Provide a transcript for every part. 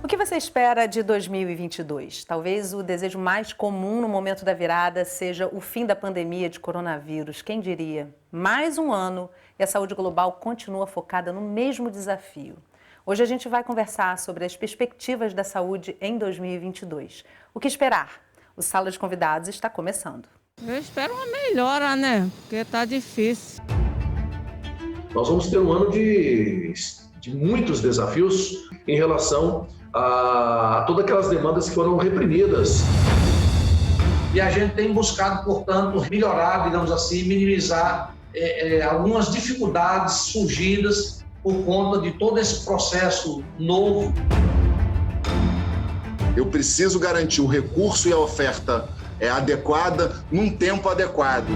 O que você espera de 2022? Talvez o desejo mais comum no momento da virada seja o fim da pandemia de coronavírus. Quem diria? Mais um ano e a saúde global continua focada no mesmo desafio. Hoje a gente vai conversar sobre as perspectivas da saúde em 2022. O que esperar? O Sala de Convidados está começando. Eu espero uma melhora, né? Porque está difícil. Nós vamos ter um ano de muitos desafios em relação a todas aquelas demandas que foram reprimidas. E a gente tem buscado, portanto, melhorar, digamos assim, minimizar algumas dificuldades surgidas por conta de todo esse processo novo. Eu preciso garantir o recurso e a oferta adequada num tempo adequado.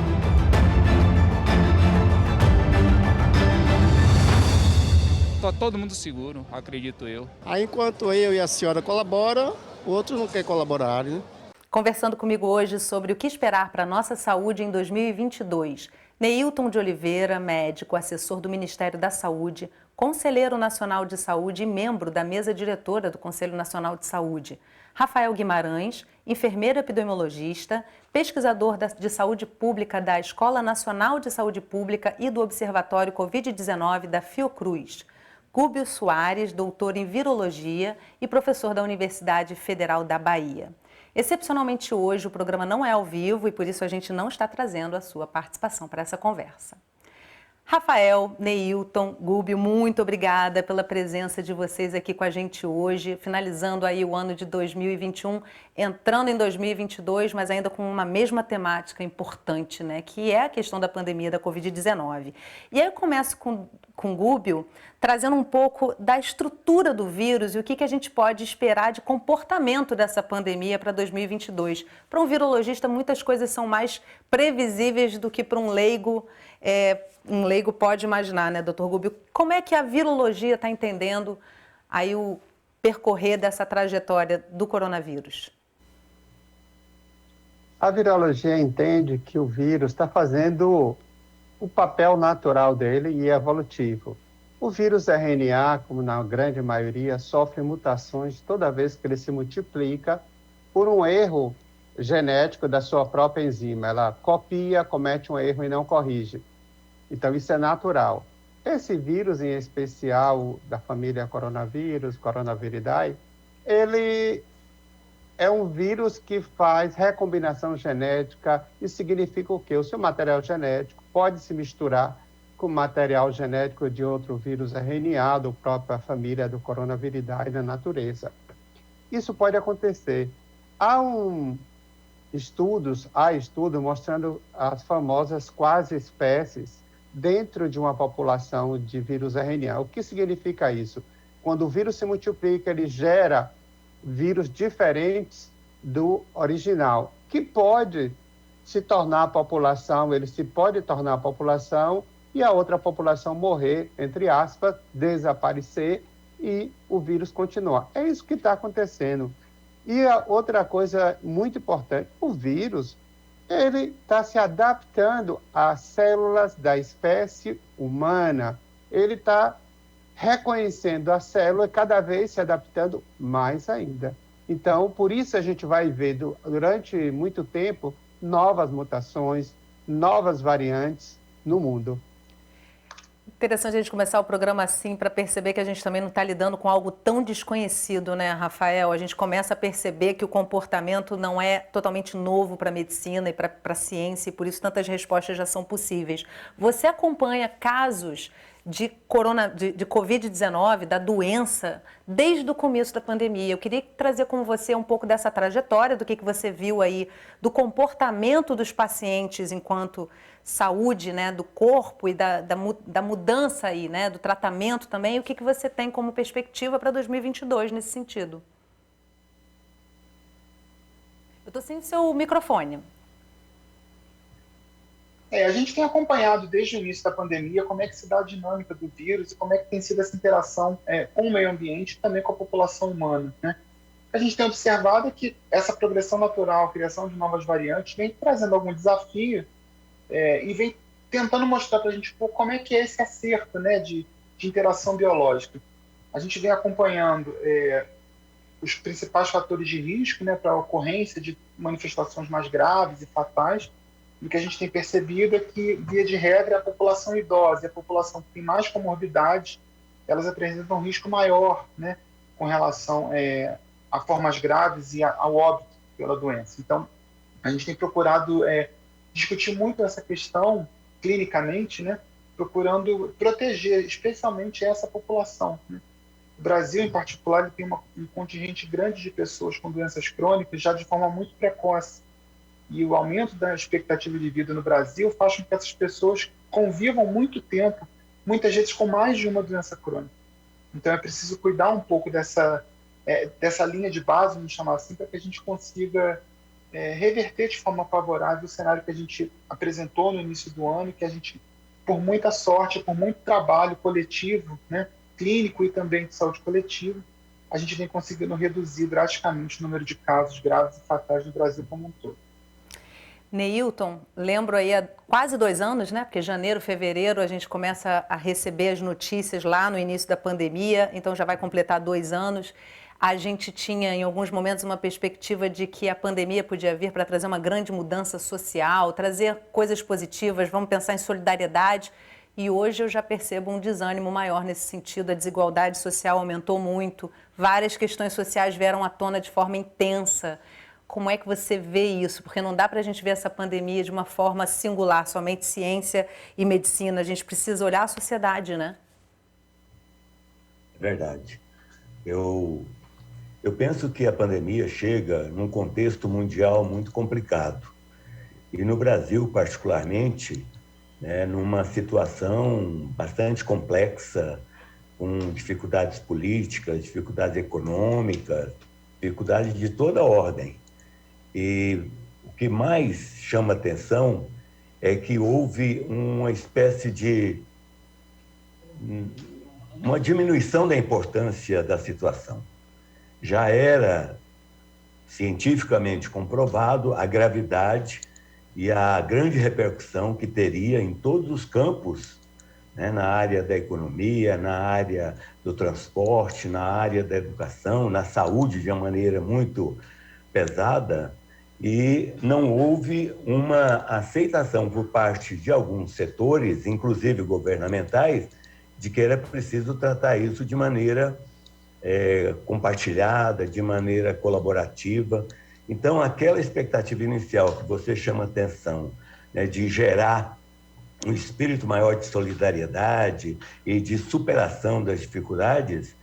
Está todo mundo seguro, acredito eu. Aí, enquanto eu e a senhora colaboram, o outro não quer colaborar, né? Conversando comigo hoje sobre o que esperar para a nossa saúde em 2022, Neilton de Oliveira, médico, assessor do Ministério da Saúde, conselheiro nacional de saúde e membro da mesa diretora do Conselho Nacional de Saúde. Rafael Guimarães, enfermeiro epidemiologista, pesquisador de saúde pública da Escola Nacional de Saúde Pública e do Observatório Covid-19 da Fiocruz. Gúbio Soares, doutor em virologia e professor da Universidade Federal da Bahia. Excepcionalmente hoje o programa não é ao vivo e por isso a gente não está trazendo a sua participação para essa conversa. Rafael, Neilton, Gúbio, muito obrigada pela presença de vocês aqui com a gente hoje, finalizando aí o ano de 2021, entrando em 2022, mas ainda com uma mesma temática importante, né, que é a questão da pandemia da Covid-19. E aí eu começo com o Gúbio, trazendo um pouco da estrutura do vírus e o que a gente pode esperar de comportamento dessa pandemia para 2022. Para um virologista, muitas coisas são mais previsíveis do que para um leigo pode imaginar, né, doutor Gúbio? Como é que a virologia está entendendo aí o percorrer dessa trajetória do coronavírus? A virologia entende que o vírus está fazendo o papel natural dele e evolutivo. O vírus RNA, como na grande maioria, sofre mutações toda vez que ele se multiplica por um erro genético da sua própria enzima. Ela copia, comete um erro e não corrige. Então, isso é natural. Esse vírus, em especial da família coronavírus, coronaviridae, ele é um vírus que faz recombinação genética. Isso significa o quê? O seu material genético pode se misturar com material genético de outro vírus RNA, da própria família do coronaviridae na natureza. Isso pode acontecer. Há estudos mostrando as famosas quase espécies dentro de uma população de vírus RNA. O que significa isso? Quando o vírus se multiplica, ele gera vírus diferentes do original, que pode se tornar a população, ele se pode tornar a população e a outra população morrer, entre aspas, desaparecer e o vírus continuar. É isso que está acontecendo. E a outra coisa muito importante, o vírus, ele está se adaptando às células da espécie humana. Ele está reconhecendo a célula e cada vez se adaptando mais ainda. Então, por isso a gente vai ver durante muito tempo novas mutações, novas variantes no mundo. Interessante a gente começar o programa assim para perceber que a gente também não está lidando com algo tão desconhecido, né, Rafael? A gente começa a perceber que o comportamento não é totalmente novo para a medicina e para a ciência e por isso tantas respostas já são possíveis. Você acompanha casos de Covid-19, da doença, desde o começo da pandemia. Eu queria trazer com você um pouco dessa trajetória, do que você viu aí, do comportamento dos pacientes enquanto saúde, né, do corpo e da mudança aí, né, do tratamento também, e o que você tem como perspectiva para 2022 nesse sentido. Eu estou sem seu microfone. A gente tem acompanhado desde o início da pandemia como é que se dá a dinâmica do vírus e como é que tem sido essa interação com o meio ambiente e também com a população humana, né? A gente tem observado que essa progressão natural, a criação de novas variantes, vem trazendo algum desafio e vem tentando mostrar para a gente como é que é esse acerto, né, de interação biológica. A gente vem acompanhando os principais fatores de risco, né, para a ocorrência de manifestações mais graves e fatais. E o que a gente tem percebido é que, via de regra, a população idosa e a população que tem mais comorbidades, elas apresentam um risco maior, né, com relação a formas graves e ao óbito pela doença. Então, a gente tem procurado discutir muito essa questão clinicamente, né, procurando proteger especialmente essa população, né. O Brasil, em particular, ele tem um contingente grande de pessoas com doenças crônicas já de forma muito precoce. E o aumento da expectativa de vida no Brasil faz com que essas pessoas convivam muito tempo, muitas vezes com mais de uma doença crônica. Então é preciso cuidar um pouco dessa linha de base, vamos chamar assim, para que a gente consiga reverter de forma favorável o cenário que a gente apresentou no início do ano e que a gente, por muita sorte, por muito trabalho coletivo, né, clínico e também de saúde coletiva, a gente vem conseguindo reduzir drasticamente o número de casos graves e fatais no Brasil como um todo. Neilton, lembro aí há quase 2 anos, né? Porque janeiro, fevereiro a gente começa a receber as notícias lá no início da pandemia, então já vai completar 2 anos. A gente tinha em alguns momentos uma perspectiva de que a pandemia podia vir para trazer uma grande mudança social, trazer coisas positivas, vamos pensar em solidariedade. E hoje eu já percebo um desânimo maior nesse sentido, a desigualdade social aumentou muito, várias questões sociais vieram à tona de forma intensa. Como é que você vê isso? Porque não dá para a gente ver essa pandemia de uma forma singular, somente ciência e medicina. A gente precisa olhar a sociedade, né? É verdade. Eu penso que a pandemia chega num contexto mundial muito complicado. E no Brasil, particularmente, né, numa situação bastante complexa, com dificuldades políticas, dificuldades econômicas, dificuldades de toda ordem. E o que mais chama atenção é que houve uma espécie de uma diminuição da importância da situação. Já era cientificamente comprovado a gravidade e a grande repercussão que teria em todos os campos, né, na área da economia, na área do transporte, na área da educação, na saúde de uma maneira muito pesada, e não houve uma aceitação por parte de alguns setores, inclusive governamentais, de que era preciso tratar isso de maneira compartilhada, de maneira colaborativa. Então, aquela expectativa inicial que você chama atenção, né, de gerar um espírito maior de solidariedade e de superação das dificuldades,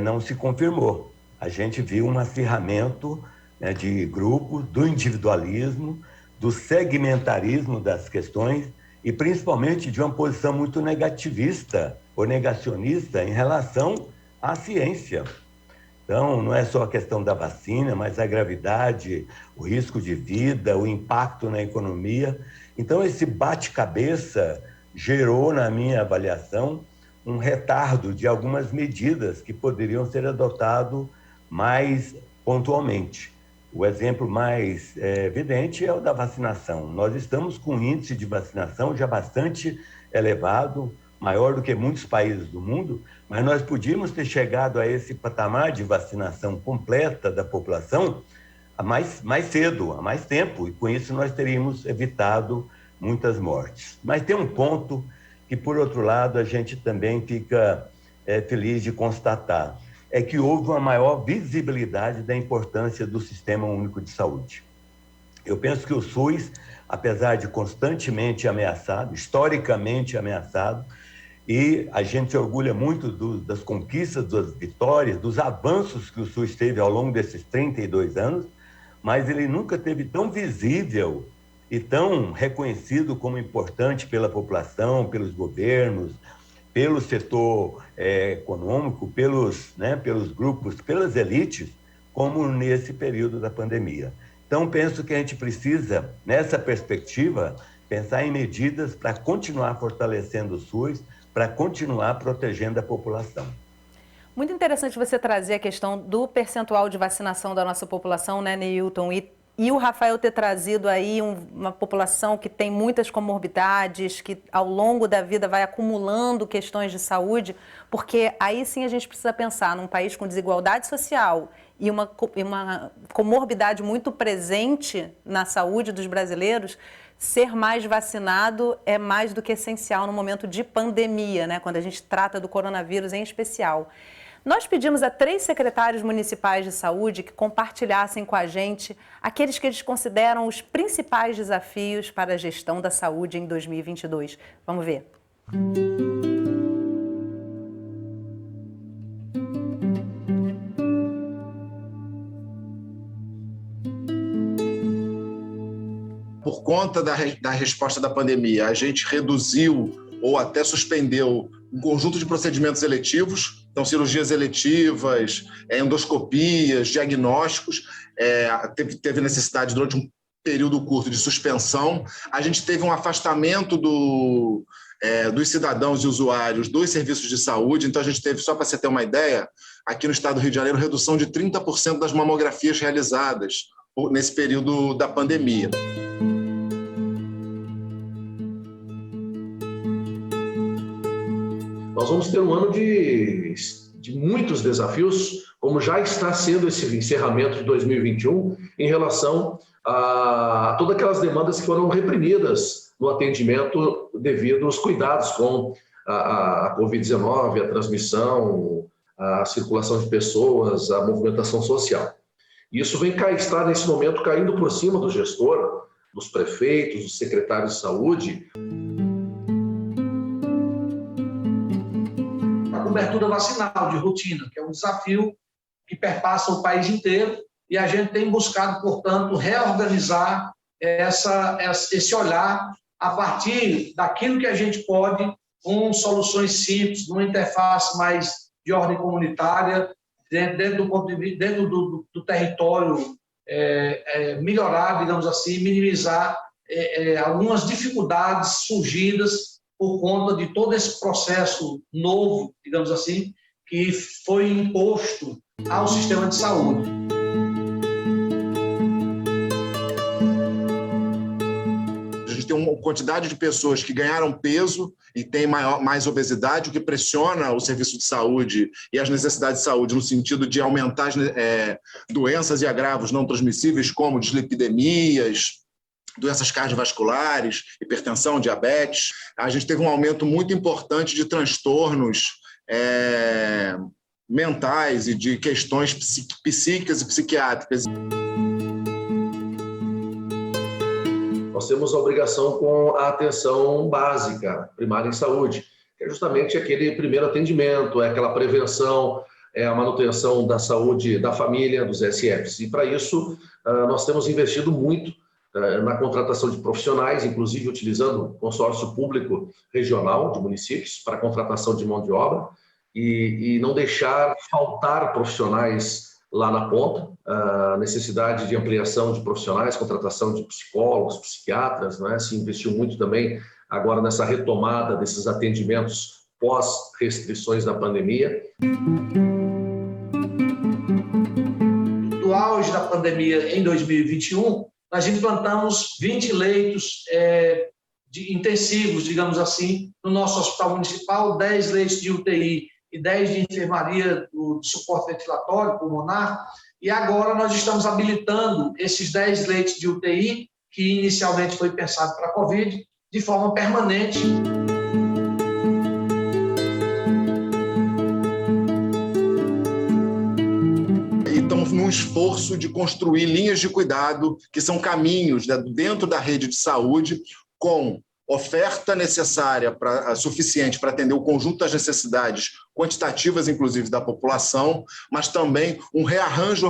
não se confirmou. A gente viu um acirramento, né, de grupo, do individualismo, do segmentarismo das questões e principalmente de uma posição muito negativista ou negacionista em relação à ciência. Então, não é só a questão da vacina, mas a gravidade, o risco de vida, o impacto na economia. Então, esse bate-cabeça gerou, na minha avaliação, um retardo de algumas medidas que poderiam ser adotadas mais pontualmente. O exemplo mais evidente é o da vacinação. Nós estamos com um índice de vacinação já bastante elevado, maior do que muitos países do mundo, mas nós podíamos ter chegado a esse patamar de vacinação completa da população mais cedo, há mais tempo, e com isso nós teríamos evitado muitas mortes. Mas tem um ponto que, por outro lado, a gente também fica feliz de constatar, é que houve uma maior visibilidade da importância do Sistema Único de Saúde. Eu penso que o SUS, apesar de constantemente ameaçado, historicamente ameaçado, e a gente se orgulha muito das conquistas, das vitórias, dos avanços que o SUS teve ao longo desses 32 anos, mas ele nunca teve tão visível e tão reconhecido como importante pela população, pelos governos, pelo setor econômico, pelos grupos, pelas elites, como nesse período da pandemia. Então, penso que a gente precisa, nessa perspectiva, pensar em medidas para continuar fortalecendo o SUS, para continuar protegendo a população. Muito interessante você trazer a questão do percentual de vacinação da nossa população, né, Neilton? E E o Rafael ter trazido aí uma população que tem muitas comorbidades, que ao longo da vida vai acumulando questões de saúde, porque aí sim a gente precisa pensar num país com desigualdade social e uma comorbidade muito presente na saúde dos brasileiros. Ser mais vacinado é mais do que essencial no momento de pandemia, né? Quando a gente trata do coronavírus em especial. Nós pedimos a 3 secretários municipais de saúde que compartilhassem com a gente aqueles que eles consideram os principais desafios para a gestão da saúde em 2022. Vamos ver. Por conta da resposta da pandemia, a gente reduziu ou até suspendeu um conjunto de procedimentos eletivos, então cirurgias eletivas, endoscopias, diagnósticos, teve necessidade durante um período curto de suspensão. A gente teve um afastamento dos cidadãos e usuários dos serviços de saúde, então a gente teve, só para você ter uma ideia, aqui no estado do Rio de Janeiro, redução de 30% das mamografias realizadas nesse período da pandemia. Nós vamos ter um ano de muitos desafios, como já está sendo esse encerramento de 2021, em relação a todas aquelas demandas que foram reprimidas no atendimento devido aos cuidados com a Covid-19, a transmissão, a circulação de pessoas, a movimentação social. Isso está nesse momento caindo por cima do gestor, dos prefeitos, dos secretários de saúde. Cobertura vacinal de rotina, que é um desafio que perpassa o país inteiro, e a gente tem buscado, portanto, reorganizar esse olhar a partir daquilo que a gente pode, com soluções simples, numa interface mais de ordem comunitária, dentro do território, melhorar, digamos assim, minimizar algumas dificuldades surgidas por conta de todo esse processo novo, digamos assim, que foi imposto ao sistema de saúde. A gente tem uma quantidade de pessoas que ganharam peso e têm mais obesidade, o que pressiona o serviço de saúde e as necessidades de saúde no sentido de aumentar doenças e agravos não transmissíveis, como dislipidemias, doenças cardiovasculares, hipertensão, diabetes. A gente teve um aumento muito importante de transtornos mentais e de questões psíquicas e psiquiátricas. Nós temos a obrigação com a atenção básica, primária em saúde, que é justamente aquele primeiro atendimento, aquela prevenção, a manutenção da saúde da família, dos SFs. E para isso, nós temos investido muito na contratação de profissionais, inclusive utilizando o consórcio público regional de municípios para a contratação de mão de obra e não deixar faltar profissionais lá na ponta, a necessidade de ampliação de profissionais, contratação de psicólogos, psiquiatras, né? Se investiu muito também agora nessa retomada desses atendimentos pós-restrições da pandemia. No auge da pandemia em 2021, nós implantamos 20 leitos intensivos, digamos assim, no nosso hospital municipal, 10 leitos de UTI e 10 de enfermaria de suporte ventilatório pulmonar, e agora nós estamos habilitando esses 10 leitos de UTI, que inicialmente foi pensado para a Covid, de forma permanente. Estamos num esforço de construir linhas de cuidado, que são caminhos dentro da rede de saúde, com oferta necessária, suficiente para atender o conjunto das necessidades quantitativas, inclusive, da população, mas também um rearranjo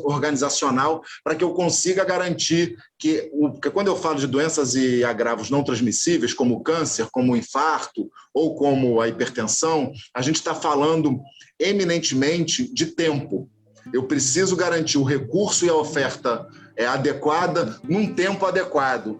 organizacional para que eu consiga garantir que quando eu falo de doenças e agravos não transmissíveis, como o câncer, como o infarto ou como a hipertensão, a gente está falando eminentemente de tempo. Eu preciso garantir o recurso e a oferta adequada num tempo adequado.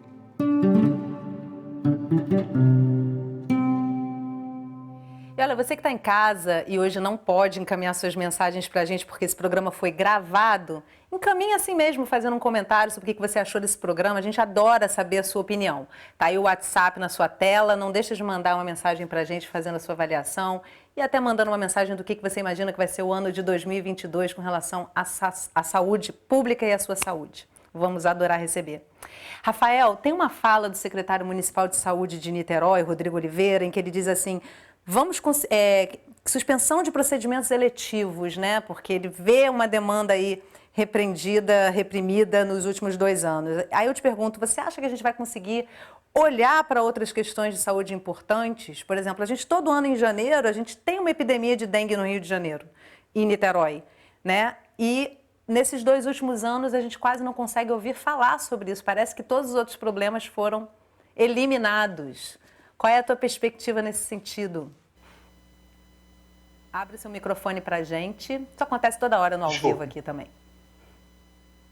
E olha, Olha, você que está em casa e hoje não pode encaminhar suas mensagens para a gente porque esse programa foi gravado, encaminha assim mesmo, fazendo um comentário sobre o que você achou desse programa. A gente adora saber a sua opinião. Tá aí o WhatsApp na sua tela, não deixa de mandar uma mensagem para a gente fazendo a sua avaliação e até mandando uma mensagem do que você imagina que vai ser o ano de 2022 com relação à saúde pública e à sua saúde. Vamos adorar receber. Rafael, tem uma fala do secretário municipal de saúde de Niterói, Rodrigo Oliveira, em que ele diz assim: vamos suspensão de procedimentos eletivos, né? Porque ele vê uma demanda aí reprimida nos últimos 2 anos. Aí eu te pergunto, você acha que a gente vai conseguir olhar para outras questões de saúde importantes? Por exemplo, a gente todo ano em janeiro, a gente tem uma epidemia de dengue no Rio de Janeiro, em Niterói, né? E nesses 2 últimos anos a gente quase não consegue ouvir falar sobre isso. Parece que todos os outros problemas foram eliminados. Qual é a tua perspectiva nesse sentido? Abre seu microfone para a gente. Isso acontece toda hora no ao vivo aqui também.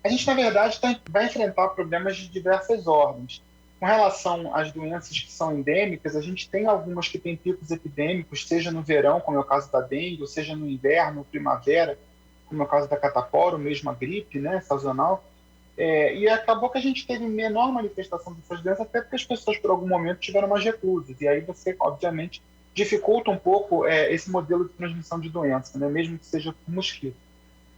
A gente, na verdade, vai enfrentar problemas de diversas ordens. Com relação às doenças que são endêmicas, a gente tem algumas que têm picos epidêmicos, seja no verão, como é o caso da dengue, ou seja no inverno, primavera, como é o caso da catapora, ou mesmo a gripe, né, sazonal. E acabou que a gente teve menor manifestação dessas doenças, até porque as pessoas, por algum momento, tiveram mais reclusas. E aí você, obviamente, dificulta um pouco esse modelo de transmissão de doença, né, mesmo que seja por mosquito.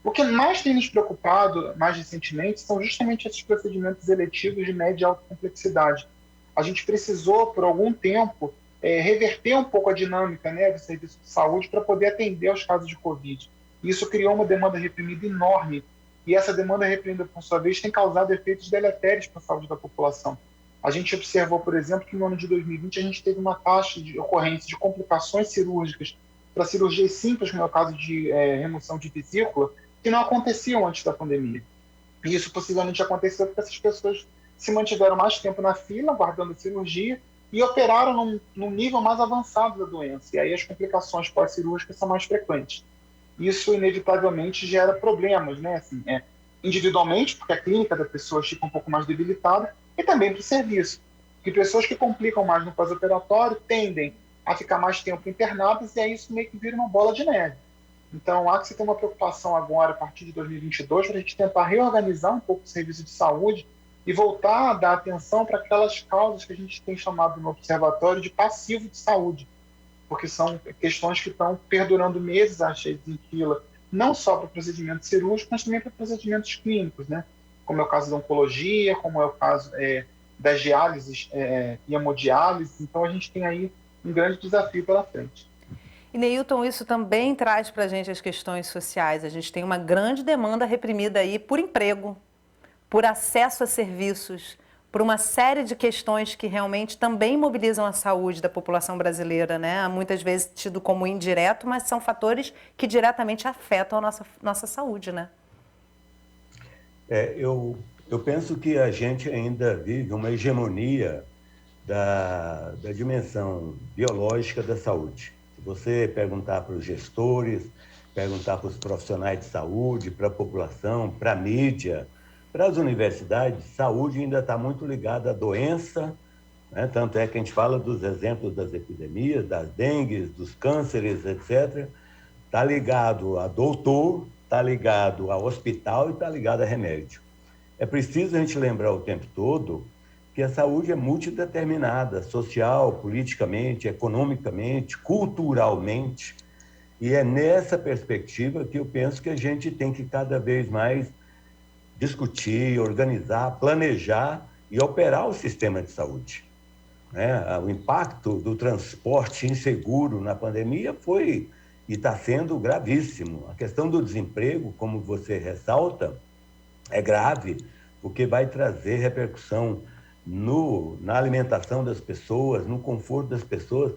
O que mais tem nos preocupado, mais recentemente, são justamente esses procedimentos eletivos de média e alta complexidade. A gente precisou, por algum tempo, reverter um pouco a dinâmica, né, do serviço de saúde para poder atender aos casos de Covid. Isso criou uma demanda reprimida enorme. E essa demanda reprimida, por sua vez, tem causado efeitos deletérios para a saúde da população. A gente observou, por exemplo, que no ano de 2020 a gente teve uma taxa de ocorrência de complicações cirúrgicas para cirurgias simples, como é o caso de remoção de vesícula, que não aconteciam antes da pandemia. E isso possivelmente aconteceu porque essas pessoas se mantiveram mais tempo na fila, aguardando a cirurgia, e operaram num nível mais avançado da doença. E aí as complicações pós-cirúrgicas são mais frequentes. Isso, inevitavelmente, gera problemas, né? Assim, individualmente, porque a clínica da pessoa fica um pouco mais debilitada, e também para o serviço. Porque pessoas que complicam mais no pós-operatório tendem a ficar mais tempo internadas, e aí isso meio que vira uma bola de neve. Então, há que se ter uma preocupação agora, a partir de 2022, para a gente tentar reorganizar um pouco o serviço de saúde e voltar a dar atenção para aquelas causas que a gente tem chamado no observatório de passivo de saúde, porque são questões que estão perdurando meses cheias em fila, não só para procedimentos cirúrgicos, mas também para procedimentos clínicos, né? Como é o caso da oncologia, como é o caso das diálises e hemodiálise. Então, a gente tem aí um grande desafio pela frente. E, Neilton, isso também traz para a gente as questões sociais. A gente tem uma grande demanda reprimida aí por emprego, por acesso a serviços, por uma série de questões que realmente também mobilizam a saúde da população brasileira, né? Muitas vezes tido como indireto, mas são fatores que diretamente afetam a nossa saúde, né? Eu penso que a gente ainda vive uma hegemonia da dimensão biológica da saúde. Se você perguntar para os gestores, perguntar para os profissionais de saúde, para a população, para a mídia, para as universidades, saúde ainda está muito ligada à doença, né? Tanto é que a gente fala dos exemplos das epidemias, das dengues, dos cânceres, etc. Está ligado a doutor, está ligado a hospital e está ligado a remédio. É preciso a gente lembrar o tempo todo que a saúde é multideterminada, social, politicamente, economicamente, culturalmente, e é nessa perspectiva que eu penso que a gente tem que cada vez mais discutir, organizar, planejar e operar o sistema de saúde. O impacto do transporte inseguro na pandemia foi e está sendo gravíssimo. A questão do desemprego, como você ressalta, é grave, porque vai trazer repercussão na alimentação das pessoas, no conforto das pessoas.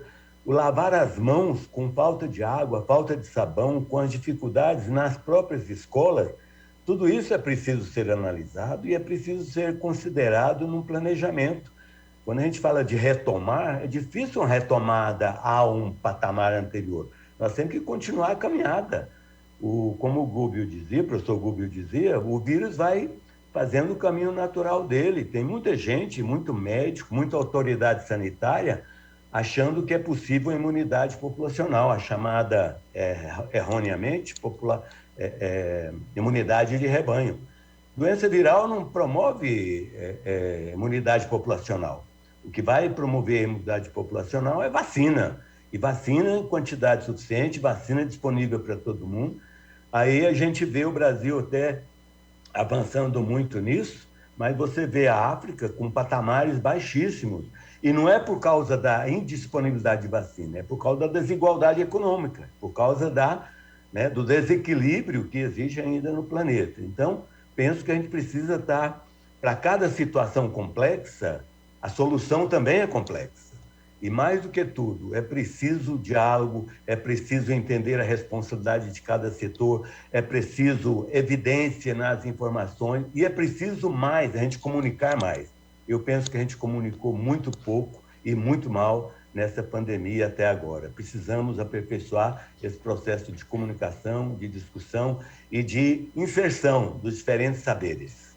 O lavar as mãos com falta de água, falta de sabão, com as dificuldades nas próprias escolas, tudo isso é preciso ser analisado e é preciso ser considerado num planejamento. Quando a gente fala de retomar, é difícil uma retomada a um patamar anterior. Nós temos que continuar a caminhada. Como o Gubbio dizia, o professor Gubbio dizia, o vírus vai fazendo o caminho natural dele. Tem muita gente, muito médico, muita autoridade sanitária achando que é possível a imunidade populacional, a chamada, erroneamente, imunidade de rebanho. Doença viral não promove imunidade populacional. O que vai promover a imunidade populacional é vacina. E vacina em quantidade suficiente, vacina disponível para todo mundo. Aí a gente vê o Brasil até avançando muito nisso, mas você vê a África com patamares baixíssimos. E não é por causa da indisponibilidade de vacina, é por causa da desigualdade econômica, por causa do desequilíbrio que existe ainda no planeta. Então, penso que a gente precisa estar, para cada situação complexa, a solução também é complexa. E mais do que tudo, é preciso diálogo, é preciso entender a responsabilidade de cada setor, é preciso evidência nas informações e é preciso mais, a gente comunicar mais. Eu penso que a gente comunicou muito pouco e muito mal nessa pandemia até agora. Precisamos aperfeiçoar esse processo de comunicação, de discussão e de inserção dos diferentes saberes.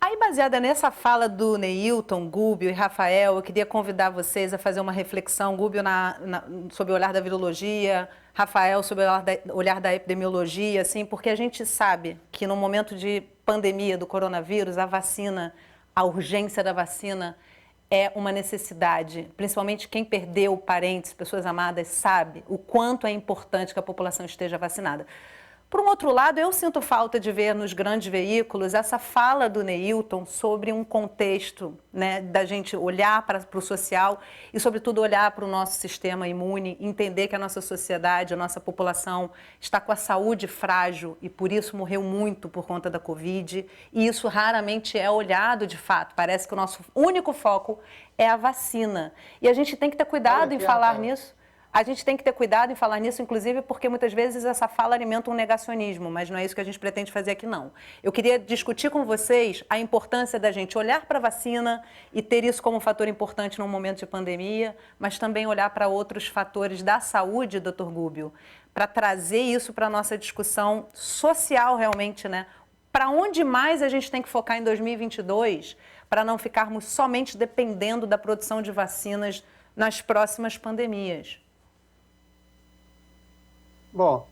Aí, baseada nessa fala do Neilton, Gúbio e Rafael, eu queria convidar vocês a fazer uma reflexão, Gúbio sobre o olhar da virologia, Rafael sobre o olhar da epidemiologia, assim, porque a gente sabe que no momento de pandemia do coronavírus, a vacina, a urgência da vacina é uma necessidade. Principalmente quem perdeu parentes, pessoas amadas, sabe o quanto é importante que a população esteja vacinada. Por um outro lado, eu sinto falta de ver nos grandes veículos essa fala do Neilton sobre um contexto, da gente olhar para o social e, sobretudo, olhar para o nosso sistema imune, entender que a nossa sociedade, a nossa população está com a saúde frágil e, por isso, morreu muito por conta da Covid. E isso raramente é olhado de fato. Parece que o nosso único foco é a vacina. E a gente tem que ter cuidado em falar nisso. A gente tem que ter cuidado em falar nisso, inclusive, porque muitas vezes essa fala alimenta um negacionismo, mas não é isso que a gente pretende fazer aqui, não. Eu queria discutir com vocês a importância da gente olhar para a vacina e ter isso como um fator importante num momento de pandemia, mas também olhar para outros fatores da saúde, doutor Gúbio, para trazer isso para a nossa discussão social realmente, Para onde mais a gente tem que focar em 2022 para não ficarmos somente dependendo da produção de vacinas nas próximas pandemias? Bom,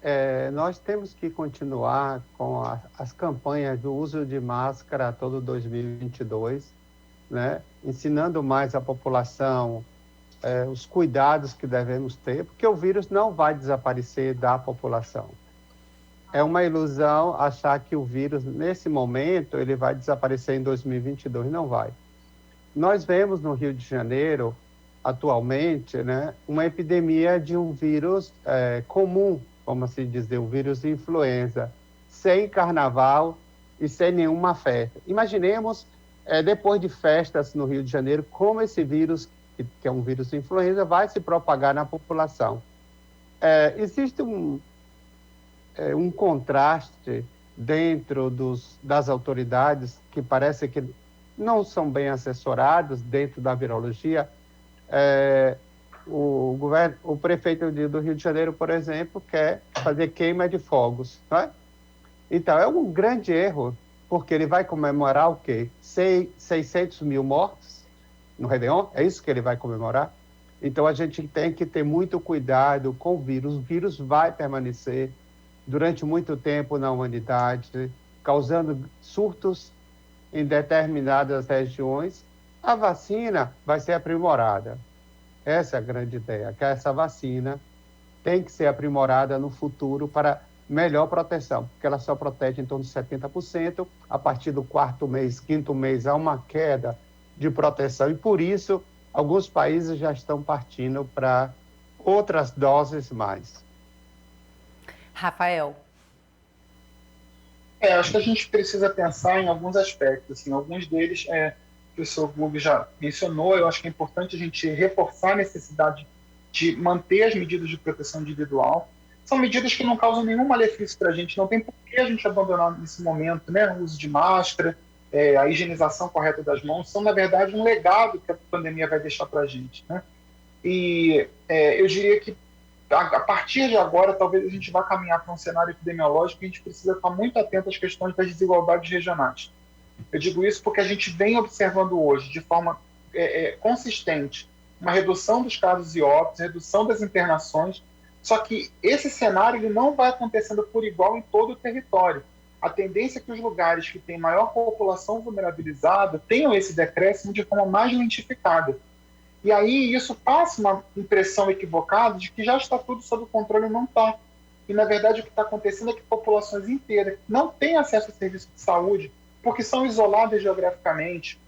nós temos que continuar com as campanhas do uso de máscara todo 2022, ensinando mais a população os cuidados que devemos ter, porque o vírus não vai desaparecer da população. É uma ilusão achar que o vírus, nesse momento, ele vai desaparecer em 2022, não vai. Nós vemos no Rio de Janeiro, atualmente, uma epidemia de um vírus comum, como assim dizer, o vírus de influenza, sem carnaval e sem nenhuma festa. Imaginemos, depois de festas no Rio de Janeiro, como esse vírus, que é um vírus de influenza, vai se propagar na população. Existe um contraste dentro das autoridades que parece que não são bem assessorados dentro da virologia. O prefeito do Rio de Janeiro, por exemplo, quer fazer queima de fogos. Então, é um grande erro, porque ele vai comemorar o quê? 600 mil mortos no Réveillon? É isso que ele vai comemorar? Então, a gente tem que ter muito cuidado com o vírus. O vírus vai permanecer durante muito tempo na humanidade, causando surtos em determinadas regiões. A vacina vai ser aprimorada. Essa é a grande ideia, que essa vacina tem que ser aprimorada no futuro para melhor proteção, porque ela só protege em torno de 70%. A partir do quarto mês, quinto mês, há uma queda de proteção e, por isso, alguns países já estão partindo para outras doses mais. Rafael. Acho que a gente precisa pensar em alguns aspectos. Assim, alguns deles, o professor Gúbio já mencionou, eu acho que é importante a gente reforçar a necessidade de manter as medidas de proteção individual. São medidas que não causam nenhum malefício para a gente, não tem por que a gente abandonar nesse momento, o uso de máscara, a higienização correta das mãos, são, na verdade, um legado que a pandemia vai deixar para a gente. E eu diria que, a partir de agora, talvez a gente vá caminhar para um cenário epidemiológico que a gente precisa estar muito atento às questões das desigualdades regionais. Eu digo isso porque a gente vem observando hoje, de forma consistente, uma redução dos casos e óbitos, redução das internações, só que esse cenário ele não vai acontecendo por igual em todo o território. A tendência é que os lugares que têm maior população vulnerabilizada tenham esse decréscimo de forma mais lentificada. E aí isso passa uma impressão equivocada de que já está tudo sob controle e não está. E, na verdade, o que está acontecendo é que populações inteiras não têm acesso a serviços de saúde porque são isoladas geograficamente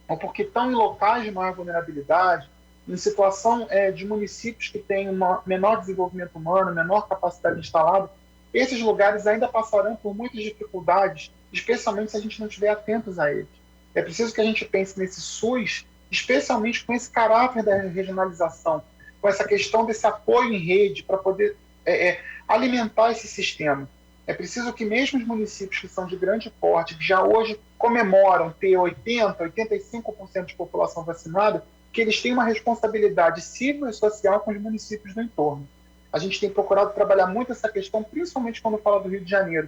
ou porque estão em locais de maior vulnerabilidade, em situação de municípios que têm um menor desenvolvimento humano, menor capacidade instalada. Esses lugares ainda passarão por muitas dificuldades, especialmente se a gente não estiver atentos a eles. É preciso que a gente pense nesse SUS, especialmente com esse caráter da regionalização, com essa questão desse apoio em rede para poder alimentar esse sistema. É preciso que mesmo os municípios que são de grande porte, que já hoje comemoram ter 80%, 85% de população vacinada, que eles têm uma responsabilidade civil e social com os municípios do entorno. A gente tem procurado trabalhar muito essa questão, principalmente quando fala do Rio de Janeiro.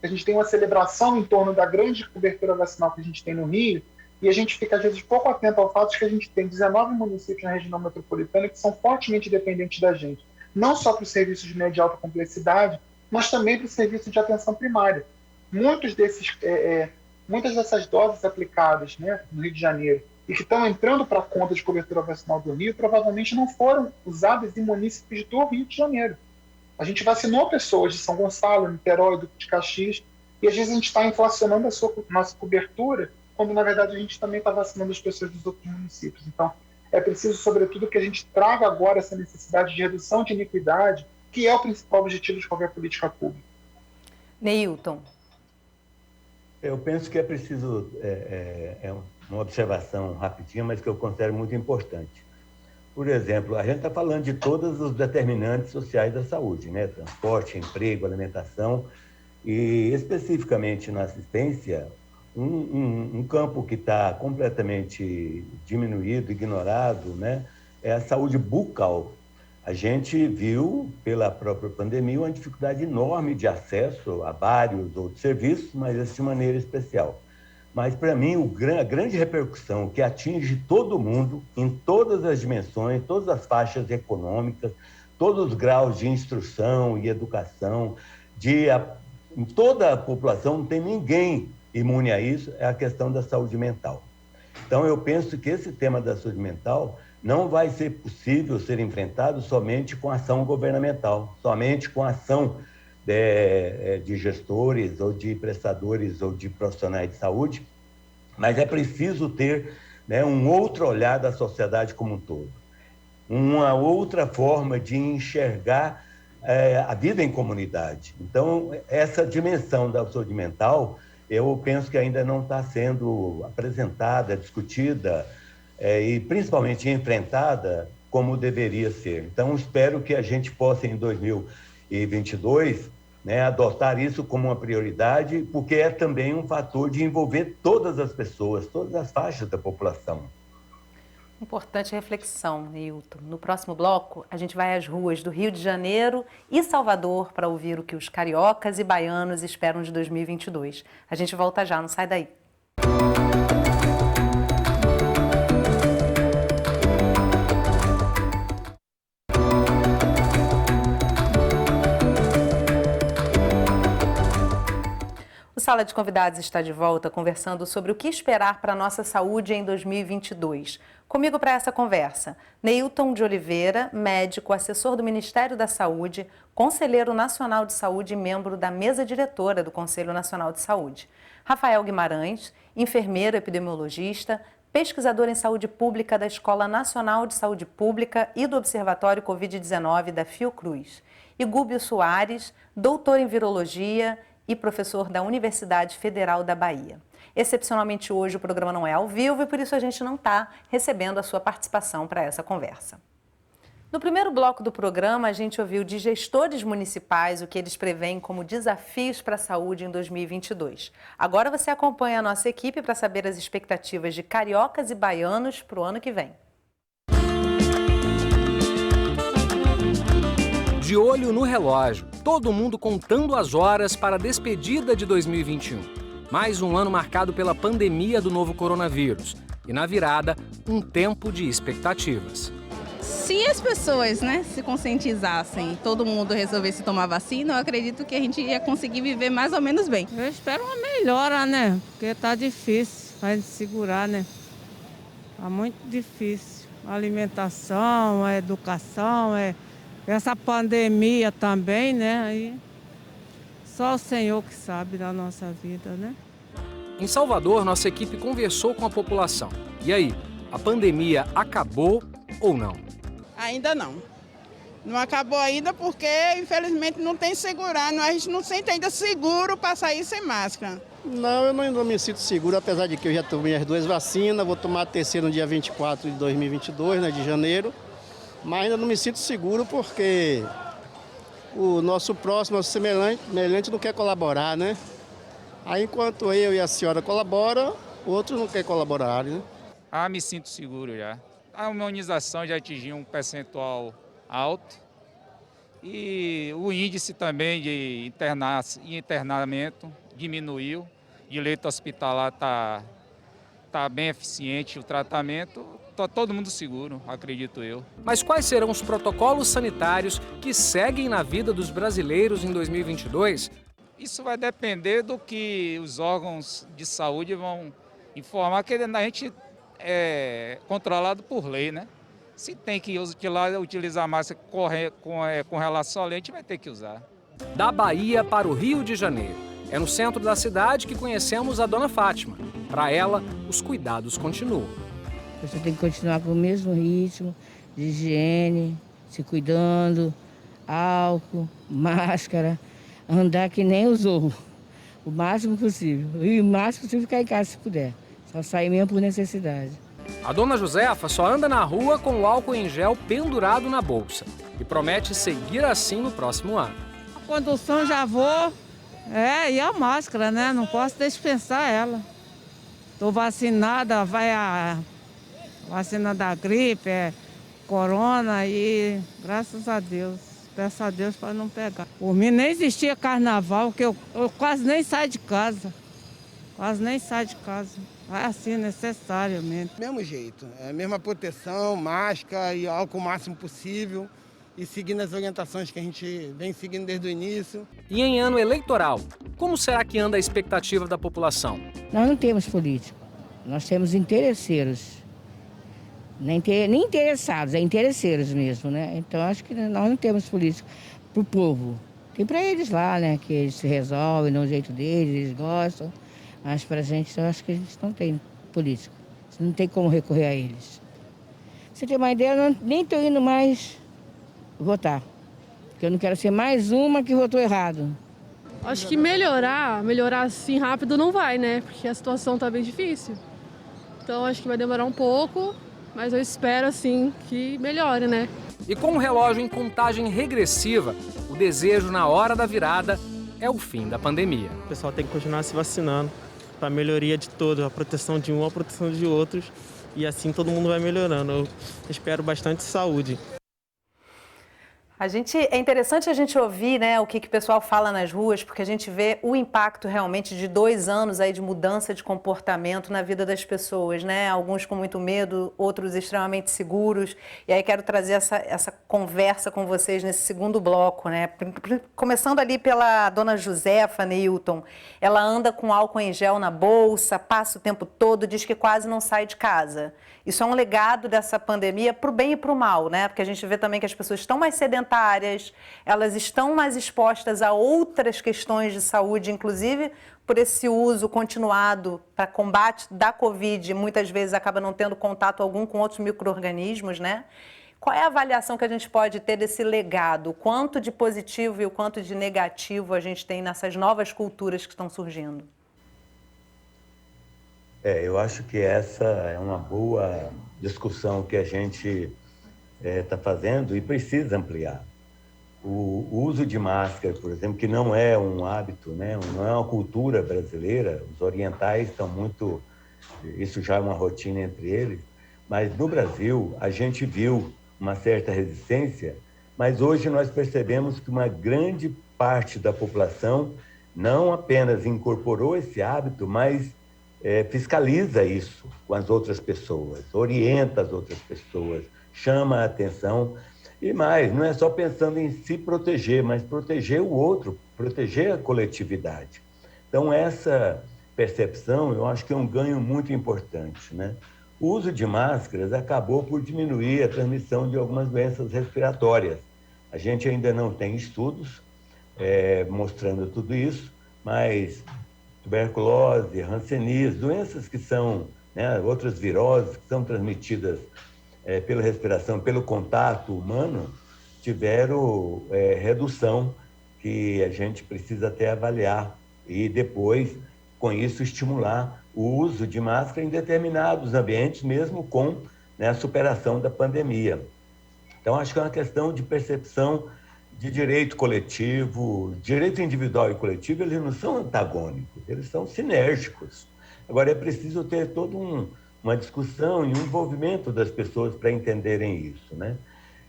A gente tem uma celebração em torno da grande cobertura vacinal que a gente tem no Rio, e a gente fica, às vezes, pouco atento ao fato de que a gente tem 19 municípios na região metropolitana que são fortemente dependentes da gente, não só para os serviços de média e alta complexidade, mas também para o serviço de atenção primária. Muitas dessas doses aplicadas, né, no Rio de Janeiro e que estão entrando para a conta de cobertura vacinal do Rio, provavelmente não foram usadas em municípios do Rio de Janeiro. A gente vacinou pessoas de São Gonçalo, Niterói, Duque de Caxias, e às vezes a gente está inflacionando a nossa cobertura, quando na verdade a gente também está vacinando as pessoas dos outros municípios. Então, é preciso, sobretudo, que a gente traga agora essa necessidade de redução de iniquidade, que é o principal objetivo de qualquer política pública. Neilton. Eu penso que é preciso, uma observação rapidinha, mas que eu considero muito importante. Por exemplo, a gente está falando de todos os determinantes sociais da saúde, né? Transporte, emprego, alimentação, e especificamente na assistência, um campo que está completamente diminuído, ignorado, né? É a saúde bucal. A gente viu, pela própria pandemia, uma dificuldade enorme de acesso a vários outros serviços, mas esse de maneira especial. Mas, para mim, a grande repercussão que atinge todo mundo, em todas as dimensões, todas as faixas econômicas, todos os graus de instrução e educação, em toda a população, não tem ninguém imune a isso, é a questão da saúde mental. Então, eu penso que esse tema da saúde mental não vai ser possível ser enfrentado somente com ação governamental, somente com ação de gestores ou de prestadores ou de profissionais de saúde, mas é preciso ter, né, um outro olhar da sociedade como um todo, uma outra forma de enxergar a vida em comunidade. Então, essa dimensão da saúde mental, eu penso que ainda não está sendo apresentada, discutida e principalmente enfrentada como deveria ser. Então, espero que a gente possa, em 2022, né, adotar isso como uma prioridade, porque é também um fator de envolver todas as pessoas, todas as faixas da população. Importante reflexão, Neilton. No próximo bloco, a gente vai às ruas do Rio de Janeiro e Salvador para ouvir o que os cariocas e baianos esperam de 2022. A gente volta já, não sai daí. O Sala de Convidados está de volta conversando sobre o que esperar para a nossa saúde em 2022. Comigo para essa conversa, Neilton de Oliveira, médico, assessor do Ministério da Saúde, conselheiro nacional de saúde e membro da mesa diretora do Conselho Nacional de Saúde. Rafael Guimarães, enfermeiro epidemiologista, pesquisador em saúde pública da Escola Nacional de Saúde Pública e do Observatório Covid-19 da Fiocruz. E Gúbio Soares, doutor em virologia e professor da Universidade Federal da Bahia. Excepcionalmente hoje o programa não é ao vivo e por isso a gente não está recebendo a sua participação para essa conversa. No primeiro bloco do programa, a gente ouviu de gestores municipais o que eles preveem como desafios para a saúde em 2022. Agora você acompanha a nossa equipe para saber as expectativas de cariocas e baianos para o ano que vem. De olho no relógio, todo mundo contando as horas para a despedida de 2021. Mais um ano marcado pela pandemia do novo coronavírus. E na virada, um tempo de expectativas. Se as pessoas, né, se conscientizassem, todo mundo resolvesse tomar vacina, eu acredito que a gente ia conseguir viver mais ou menos bem. Eu espero uma melhora, né? Porque tá difícil pra gente segurar, né? Tá muito difícil. A alimentação, a educação, essa pandemia também, né? Aí só o Senhor que sabe da nossa vida, né? Em Salvador, nossa equipe conversou com a população. E aí, a pandemia acabou ou não? Ainda não. Não acabou ainda porque, infelizmente, não tem segurança. A gente não se sente ainda seguro para sair sem máscara. Não, eu não me sinto seguro, apesar de que eu já tomei as 2 vacinas, vou tomar a terceira no dia 24 de 2022, né, de janeiro. Mas ainda não me sinto seguro porque o nosso próximo, nosso semelhante não quer colaborar, né? Aí enquanto eu e a senhora colaboram, outros não querem colaborar, né? Me sinto seguro já. A imunização já atingiu um percentual alto e o índice também de internamento diminuiu. De leito hospitalar tá bem eficiente o tratamento. Tá todo mundo seguro, acredito eu. Mas quais serão os protocolos sanitários que seguem na vida dos brasileiros em 2022? Isso vai depender do que os órgãos de saúde vão informar, que a gente é controlado por lei, né? Se tem que utilizar máscara com relação à lei, a gente vai ter que usar. Da Bahia para o Rio de Janeiro. É no centro da cidade que conhecemos a Dona Fátima. Para ela, os cuidados continuam. Você tem que continuar com o mesmo ritmo de higiene, se cuidando, álcool, máscara, andar que nem o zorro, o máximo possível. E o máximo possível ficar em casa se puder. Só sair mesmo por necessidade. A Dona Josefa só anda na rua com o álcool em gel pendurado na bolsa e promete seguir assim no próximo ano. A condução já vou, e a máscara, né? Não posso dispensar ela. Estou vacinada, vai a vacina da gripe, corona e graças a Deus, peço a Deus para não pegar. Por mim nem existia carnaval, que eu quase nem saio de casa. Quase nem saio de casa. É assim, necessariamente. Mesmo jeito, a mesma proteção, máscara e álcool o máximo possível e seguindo as orientações que a gente vem seguindo desde o início. E em ano eleitoral, como será que anda a expectativa da população? Nós não temos político, nós temos interesseiros. Nem interessados, interesseiros mesmo, né? Então acho que nós não temos político para o povo. Tem para eles lá, né? Que eles se resolvem no jeito deles, eles gostam. Mas para a gente, eu acho que a gente não tem político. Não tem como recorrer a eles. Você tem uma ideia, eu nem estou indo mais votar. Porque eu não quero ser mais uma que votou errado. Acho que melhorar assim rápido não vai, né? Porque a situação está bem difícil. Então acho que vai demorar um pouco, mas eu espero assim que melhore, né? E com o relógio em contagem regressiva, o desejo na hora da virada é o fim da pandemia. O pessoal tem que continuar se vacinando para a melhoria de todos, a proteção de um, a proteção de outros, e assim todo mundo vai melhorando. Eu espero bastante saúde. É interessante a gente ouvir, né, o que o pessoal fala nas ruas, porque a gente vê o impacto realmente de 2 anos aí de mudança de comportamento na vida das pessoas, né? Alguns com muito medo, outros extremamente seguros. E aí quero trazer essa conversa com vocês nesse segundo bloco, né? Começando ali pela Dona Josefa, Neilton. Ela anda com álcool em gel na bolsa, passa o tempo todo, diz que quase não sai de casa. Isso é um legado dessa pandemia para o bem e para o mal, né? Porque a gente vê também que as pessoas estão mais sedentárias, elas estão mais expostas a outras questões de saúde, inclusive por esse uso continuado para combate da Covid, muitas vezes acaba não tendo contato algum com outros micro-organismos, né? Qual é a avaliação que a gente pode ter desse legado? O quanto de positivo e o quanto de negativo a gente tem nessas novas culturas que estão surgindo? Eu acho que essa é uma boa discussão que a gente está fazendo e precisa ampliar. O uso de máscara, por exemplo, que não é um hábito, né? Não é uma cultura brasileira, os orientais estão muito... Isso já é uma rotina entre eles, mas no Brasil a gente viu uma certa resistência, mas hoje nós percebemos que uma grande parte da população não apenas incorporou esse hábito, mas fiscaliza isso com as outras pessoas, orienta as outras pessoas, chama a atenção. E mais, não é só pensando em se proteger, mas proteger o outro, proteger a coletividade. Então, essa percepção, eu acho que é um ganho muito importante, né? O uso de máscaras acabou por diminuir a transmissão de algumas doenças respiratórias. A gente ainda não tem estudos mostrando tudo isso, mas tuberculose, hanseníase, doenças que são, né, outras viroses que são transmitidas pela respiração, pelo contato humano, tiveram redução que a gente precisa até avaliar e depois, com isso, estimular o uso de máscara em determinados ambientes, mesmo com, né, a superação da pandemia. Então, acho que é uma questão de percepção de direito coletivo, direito individual e coletivo, eles não são antagônicos, eles são sinérgicos. Agora, é preciso ter toda uma discussão e um envolvimento das pessoas para entenderem isso, né?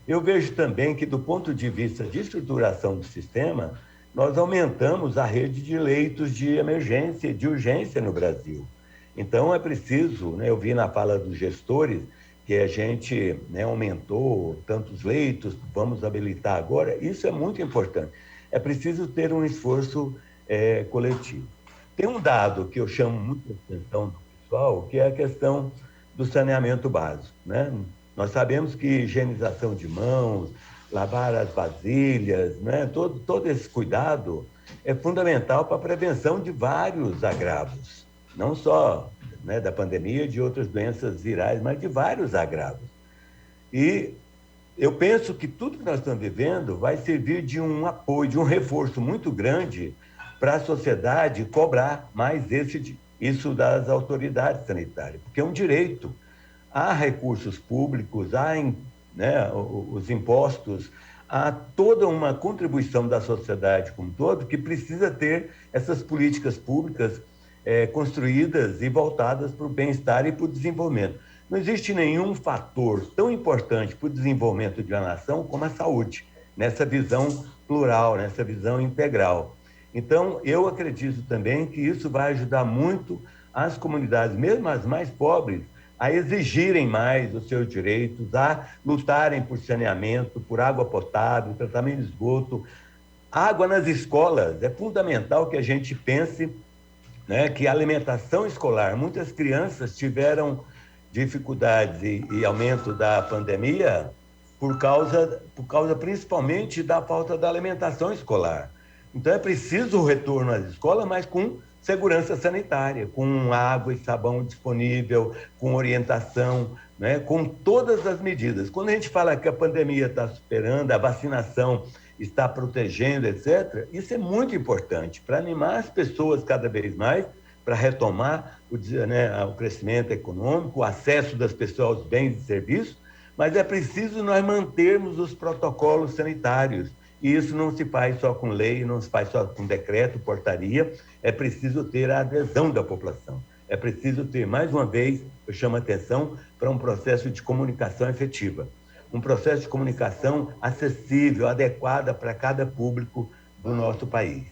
Eu vejo também que, do ponto de vista de estruturação do sistema, nós aumentamos a rede de leitos de emergência e de urgência no Brasil. Então, é preciso, né, eu vi na fala dos gestores que a gente, né, aumentou tantos leitos, vamos habilitar agora, isso é muito importante. É preciso ter um esforço coletivo. Tem um dado que eu chamo muito a atenção do pessoal, que é a questão do saneamento básico, né? Nós sabemos que higienização de mãos, lavar as vasilhas, né? Todo esse cuidado é fundamental para a prevenção de vários agravos, não só, né, da pandemia, de outras doenças virais, mas de vários agravos. E eu penso que tudo que nós estamos vivendo vai servir de um apoio, de um reforço muito grande para a sociedade cobrar mais isso das autoridades sanitárias, porque é um direito. Há recursos públicos, há, né, os impostos, há toda uma contribuição da sociedade como um todo que precisa ter essas políticas públicas construídas e voltadas para o bem-estar e para o desenvolvimento. Não existe nenhum fator tão importante para o desenvolvimento de uma nação como a saúde, nessa visão plural, nessa visão integral. Então, eu acredito também que isso vai ajudar muito as comunidades, mesmo as mais pobres, a exigirem mais os seus direitos, a lutarem por saneamento, por água potável, tratamento de esgoto. Água nas escolas, é fundamental que a gente pense, né, que a alimentação escolar, muitas crianças tiveram dificuldades e aumento da pandemia por causa principalmente da falta da alimentação escolar. Então, é preciso o retorno às escolas, mas com segurança sanitária, com água e sabão disponível, com orientação, né, com todas as medidas. Quando a gente fala que a pandemia está superando, a vacinação está protegendo, etc., isso é muito importante para animar as pessoas cada vez mais, para retomar o crescimento econômico, o acesso das pessoas aos bens e serviços, mas é preciso nós mantermos os protocolos sanitários. E isso não se faz só com lei, não se faz só com decreto, portaria, é preciso ter a adesão da população. É preciso ter, mais uma vez, eu chamo a atenção para um processo de comunicação efetiva. Um processo de comunicação acessível, adequada para cada público do nosso país.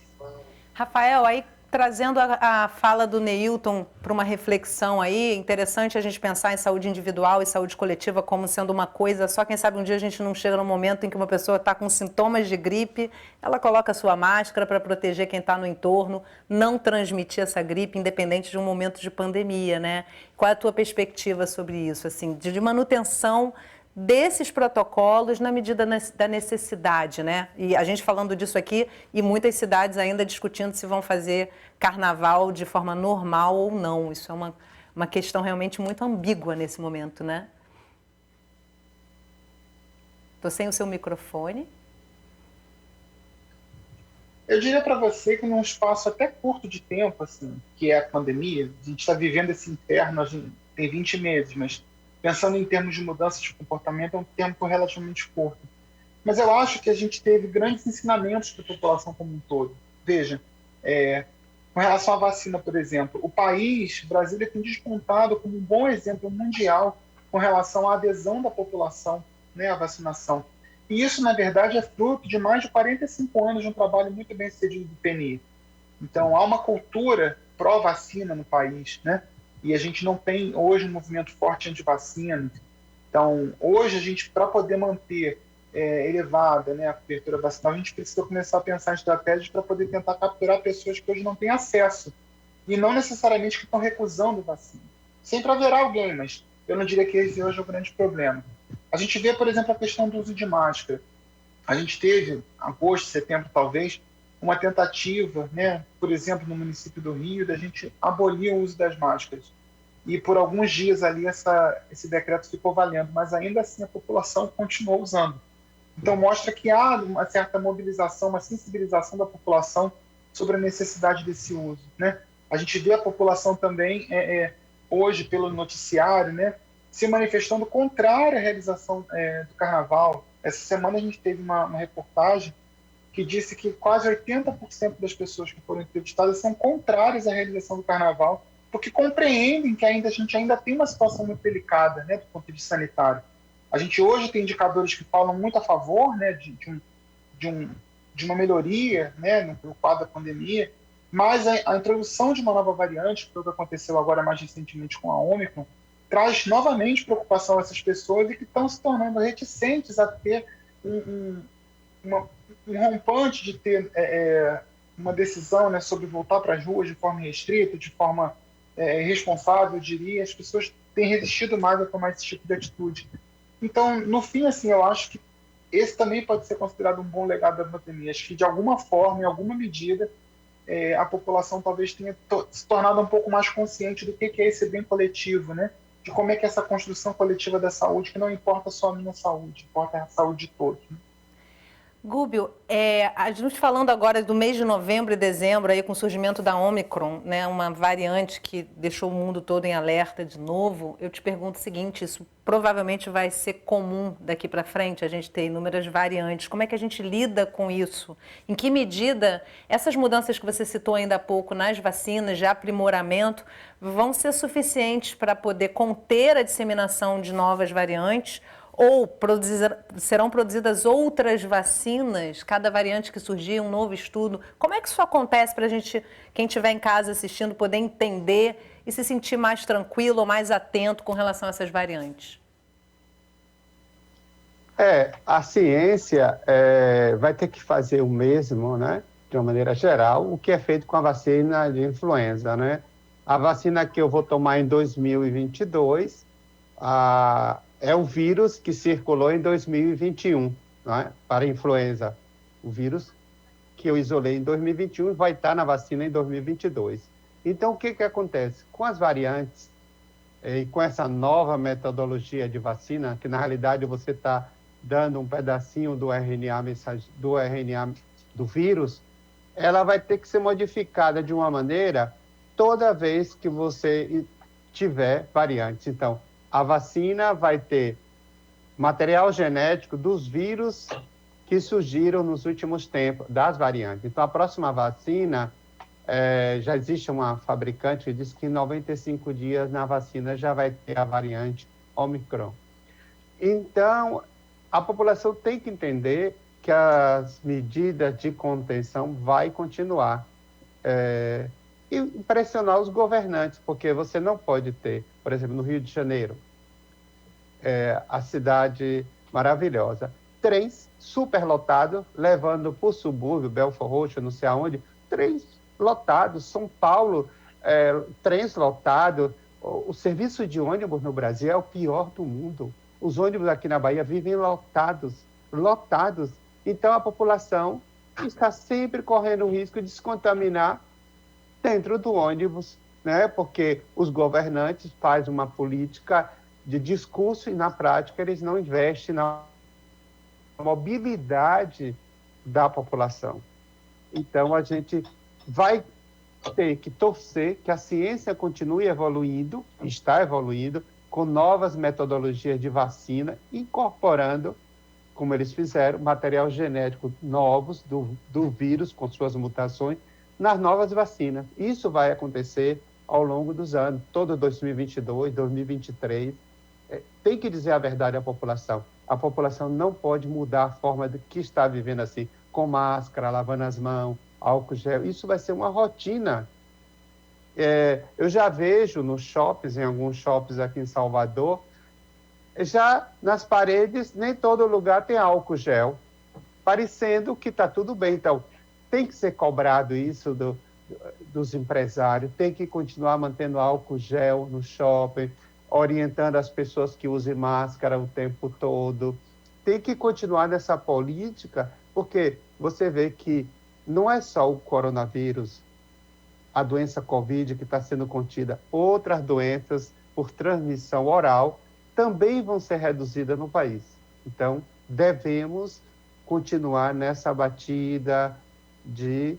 Rafael, aí trazendo a fala do Neilton para uma reflexão aí, interessante a gente pensar em saúde individual e saúde coletiva como sendo uma coisa só. Quem sabe um dia a gente não chega num momento em que uma pessoa está com sintomas de gripe, ela coloca a sua máscara para proteger quem está no entorno, não transmitir essa gripe, independente de um momento de pandemia, né? Qual é a tua perspectiva sobre isso, assim, de manutenção desses protocolos na medida da necessidade, né? E a gente falando disso aqui e muitas cidades ainda discutindo se vão fazer carnaval de forma normal ou não. Isso é uma questão realmente muito ambígua nesse momento, né? Estou sem o seu microfone. Eu diria para você que num espaço até curto de tempo, assim, que é a pandemia, a gente está vivendo esse inferno, tem 20 meses, mas pensando em termos de mudança de comportamento, é um tempo relativamente curto. Mas eu acho que a gente teve grandes ensinamentos para a população como um todo. Veja, com relação à vacina, por exemplo, o país, Brasília, tem despontado como um bom exemplo mundial com relação à adesão da população, né, à vacinação. E isso, na verdade, é fruto de mais de 45 anos de um trabalho muito bem sucedido do PNI. Então, há uma cultura pró-vacina no país, né? E a gente não tem hoje um movimento forte anti-vacina. Então, hoje, a gente, para poder manter elevada, né, a cobertura vacinal, a gente precisa começar a pensar em estratégias para poder tentar capturar pessoas que hoje não têm acesso e não necessariamente que estão recusando vacina. Sempre haverá alguém, mas eu não diria que esse hoje é o grande problema. A gente vê, por exemplo, a questão do uso de máscara. A gente teve, agosto, setembro, talvez, uma tentativa, né, por exemplo, no município do Rio, da gente abolir o uso das máscaras. E por alguns dias ali esse decreto ficou valendo, mas ainda assim a população continuou usando. Então mostra que há uma certa mobilização, uma sensibilização da população sobre a necessidade desse uso, né? A gente vê a população também, hoje, pelo noticiário, né, se manifestando contrária à realização do carnaval. Essa semana a gente teve uma reportagem que disse que quase 80% das pessoas que foram entrevistadas são contrárias à realização do carnaval, porque compreendem que a gente ainda tem uma situação muito delicada, né, do ponto de vista sanitário. A gente hoje tem indicadores que falam muito a favor, né, de uma melhoria, né, no quadro da pandemia, mas a introdução de uma nova variante, que foi o que aconteceu agora mais recentemente com a Ômicron, traz novamente preocupação a essas pessoas e que estão se tornando reticentes a ter um rompante de ter uma decisão, né, sobre voltar para as ruas de forma restrita, de forma irresponsável, eu diria. As pessoas têm resistido mais a tomar esse tipo de atitude. Então, no fim, assim, eu acho que esse também pode ser considerado um bom legado da pandemia. Acho que, de alguma forma, em alguma medida, a população talvez tenha se tornado um pouco mais consciente do que é esse bem coletivo, né? De como é que é essa construção coletiva da saúde, que não importa só a minha saúde, importa a saúde de todos, né? Gúbio, a gente falando agora do mês de novembro e dezembro, aí, com o surgimento da Ômicron, né, uma variante que deixou o mundo todo em alerta de novo, eu te pergunto o seguinte: isso provavelmente vai ser comum daqui para frente, a gente ter inúmeras variantes. Como é que a gente lida com isso? Em que medida essas mudanças que você citou ainda há pouco nas vacinas, de aprimoramento, vão ser suficientes para poder conter a disseminação de novas variantes? Ou serão produzidas outras vacinas, cada variante que surgir, um novo estudo? Como é que isso acontece para a gente, quem estiver em casa assistindo, poder entender e se sentir mais tranquilo ou mais atento com relação a essas variantes? A ciência vai ter que fazer o mesmo, né, de uma maneira geral, o que é feito com a vacina de influenza, né? A vacina que eu vou tomar em 2022, é o vírus que circulou em 2021, né, para a influenza. O vírus que eu isolei em 2021 vai estar na vacina em 2022. Então, o que acontece? Com as variantes e com essa nova metodologia de vacina, que na realidade você está dando um pedacinho do RNA do vírus, ela vai ter que ser modificada de uma maneira toda vez que você tiver variantes. Então, a vacina vai ter material genético dos vírus que surgiram nos últimos tempos, das variantes. Então, a próxima vacina, já existe uma fabricante que diz que em 95 dias na vacina já vai ter a variante Omicron. Então, a população tem que entender que as medidas de contenção vai continuar. E pressionar os governantes, porque você não pode ter, por exemplo, no Rio de Janeiro, a cidade maravilhosa, trens superlotados, levando para o subúrbio, Belfort Roxo, não sei aonde, trens lotados, São Paulo, trens lotados. O serviço de ônibus no Brasil é o pior do mundo. Os ônibus aqui na Bahia vivem lotados. Então, a população está sempre correndo o risco de se contaminar dentro do ônibus, né? Porque os governantes fazem uma política de discurso e, na prática, eles não investem na mobilidade da população. Então, a gente vai ter que torcer que a ciência continue evoluindo, está evoluindo, com novas metodologias de vacina, incorporando, como eles fizeram, material genético novos do vírus, com suas mutações, nas novas vacinas. Isso vai acontecer ao longo dos anos, todo 2022, 2023. Tem que dizer a verdade à população. A população não pode mudar a forma de que está vivendo assim, com máscara, lavando as mãos, álcool gel. Isso vai ser uma rotina. Eu já vejo nos shoppings, em alguns shoppings aqui em Salvador, Já nas paredes, nem todo lugar tem álcool gel, parecendo que está tudo bem. Então, tem que ser cobrado isso dos empresários, tem que continuar mantendo álcool gel no shopping, orientando as pessoas que usem máscara o tempo todo. Tem que continuar nessa política, porque você vê que não é só o coronavírus, a doença Covid que está sendo contida, outras doenças por transmissão oral também vão ser reduzidas no país. Então, devemos continuar nessa batida de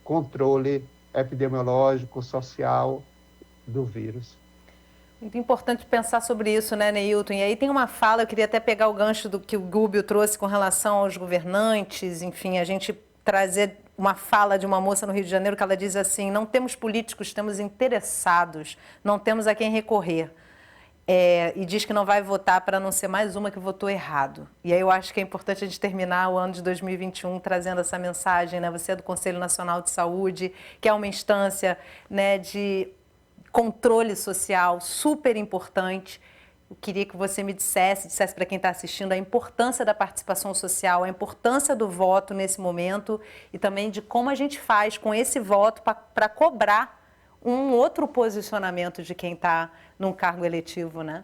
controle epidemiológico, social do vírus. Muito importante pensar sobre isso, né, Neilton? E aí tem uma fala, eu queria até pegar o gancho do que o Gúbio trouxe com relação aos governantes, enfim, a gente trazer uma fala de uma moça no Rio de Janeiro que ela diz assim: não temos políticos, temos interessados, não temos a quem recorrer. E diz que não vai votar para não ser mais uma que votou errado. E aí eu acho que é importante a gente terminar o ano de 2021 trazendo essa mensagem, né? Você é do Conselho Nacional de Saúde, que é uma instância, né, de controle social super importante. Eu queria que você me dissesse para quem está assistindo a importância da participação social, a importância do voto nesse momento e também de como a gente faz com esse voto para cobrar um outro posicionamento de quem está num cargo eletivo, né?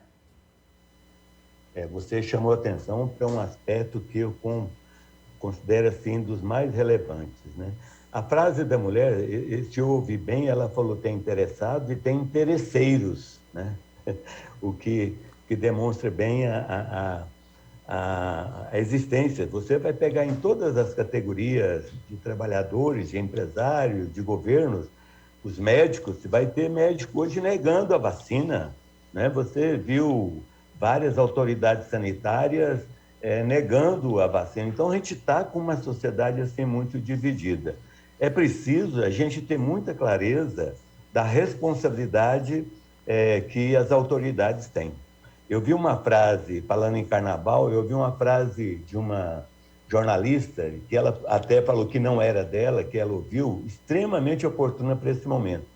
Você chamou atenção para um aspecto que eu considero assim dos mais relevantes, né? A frase da mulher, se eu ouvi bem, ela falou tem interessados e tem interesseiros, né? O que demonstra bem a existência. Você vai pegar em todas as categorias de trabalhadores, de empresários, de governos, os médicos, você vai ter médico hoje negando a vacina, né? Você viu várias autoridades sanitárias negando a vacina. Então, a gente está com uma sociedade assim muito dividida. É preciso a gente ter muita clareza da responsabilidade que as autoridades têm. Eu vi uma frase, falando em carnaval, eu vi uma frase de uma jornalista, que ela até falou que não era dela, que ela ouviu, extremamente oportuna para esse momento.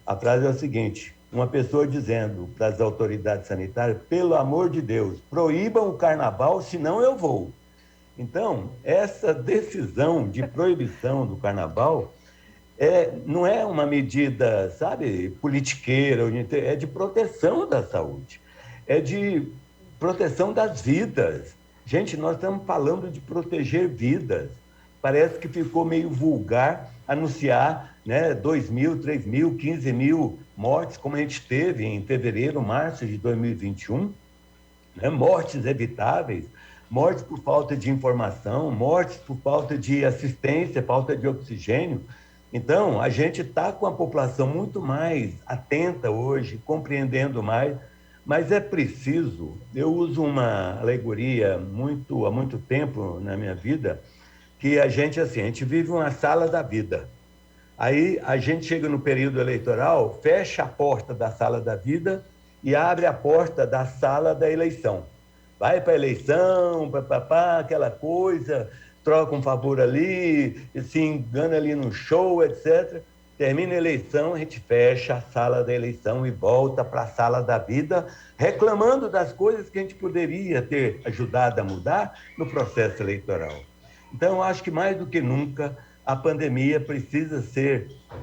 A frase é o seguinte: uma pessoa dizendo para as autoridades sanitárias, pelo amor de Deus, proíbam o carnaval, senão eu vou. Então, essa decisão de proibição do carnaval não é uma medida, sabe, politiqueira, é de proteção da saúde, é de proteção das vidas. Gente, nós estamos falando de proteger vidas. Parece que ficou meio vulgar anunciar, né, 2.000, 3.000, 15.000 mortes, como a gente teve em fevereiro, março de 2021, né, mortes evitáveis, mortes por falta de informação, mortes por falta de assistência, falta de oxigênio. Então, a gente está com a população muito mais atenta hoje, compreendendo mais, mas é preciso, eu uso uma alegoria há muito tempo na minha vida, que a gente vive uma sala da vida. Aí a gente chega no período eleitoral, fecha a porta da sala da vida e abre a porta da sala da eleição. Vai para a eleição, aquela coisa, troca um favor ali, se engana ali no show, etc. Termina a eleição, a gente fecha a sala da eleição e volta para a sala da vida, reclamando das coisas que a gente poderia ter ajudado a mudar no processo eleitoral. Então, eu acho que mais do que nunca, a pandemia precisa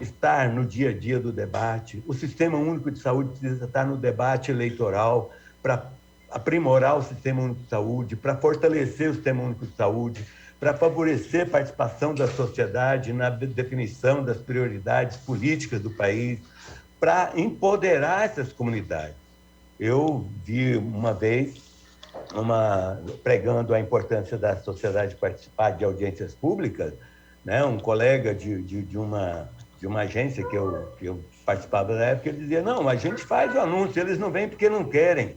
estar no dia a dia do debate. O Sistema Único de Saúde precisa estar no debate eleitoral para aprimorar o Sistema Único de Saúde, para fortalecer o Sistema Único de Saúde, para favorecer a participação da sociedade na definição das prioridades políticas do país, para empoderar essas comunidades. Eu vi uma vez, pregando a importância da sociedade participar de audiências públicas, né, um colega de uma agência que eu participava na época, ele dizia, não, a gente faz o anúncio, eles não vêm porque não querem.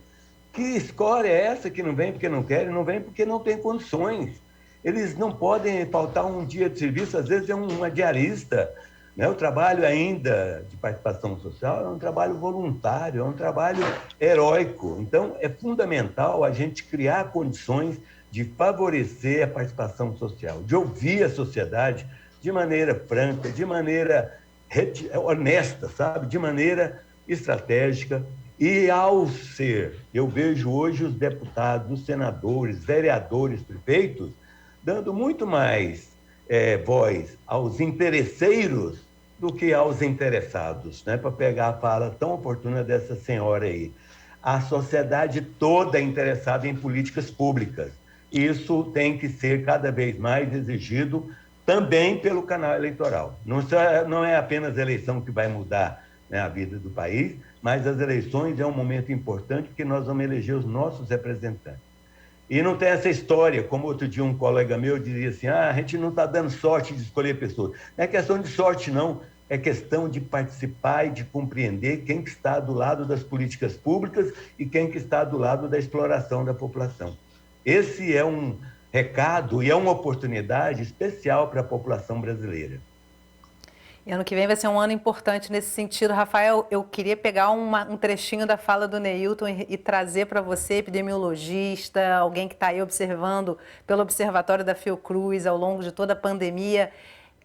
Que escória é essa que não vem porque não querem? Não vem porque não tem condições. Eles não podem faltar um dia de serviço, às vezes é uma diarista, né? O trabalho ainda de participação social é um trabalho voluntário, é um trabalho heróico. Então, é fundamental a gente criar condições de favorecer a participação social, de ouvir a sociedade de maneira franca, de maneira honesta, sabe? De maneira estratégica E eu vejo hoje os deputados, os senadores, vereadores, prefeitos, dando muito mais voz aos interesseiros do que aos interessados, né? Para pegar a fala tão oportuna dessa senhora aí. A sociedade toda é interessada em políticas públicas. Isso tem que ser cada vez mais exigido também pelo canal eleitoral. Não é apenas a eleição que vai mudar, né, a vida do país, mas as eleições é um momento importante porque nós vamos eleger os nossos representantes. E não tem essa história, como outro dia um colega meu dizia assim, a gente não está dando sorte de escolher pessoas. Não é questão de sorte, não. É questão de participar e de compreender quem que está do lado das políticas públicas e quem que está do lado da exploração da população. Esse é um recado e é uma oportunidade especial para a população brasileira. E ano que vem vai ser um ano importante nesse sentido. Rafael, eu queria pegar um trechinho da fala do Neilton e trazer para você, epidemiologista, alguém que está aí observando pelo Observatório da Fiocruz ao longo de toda a pandemia.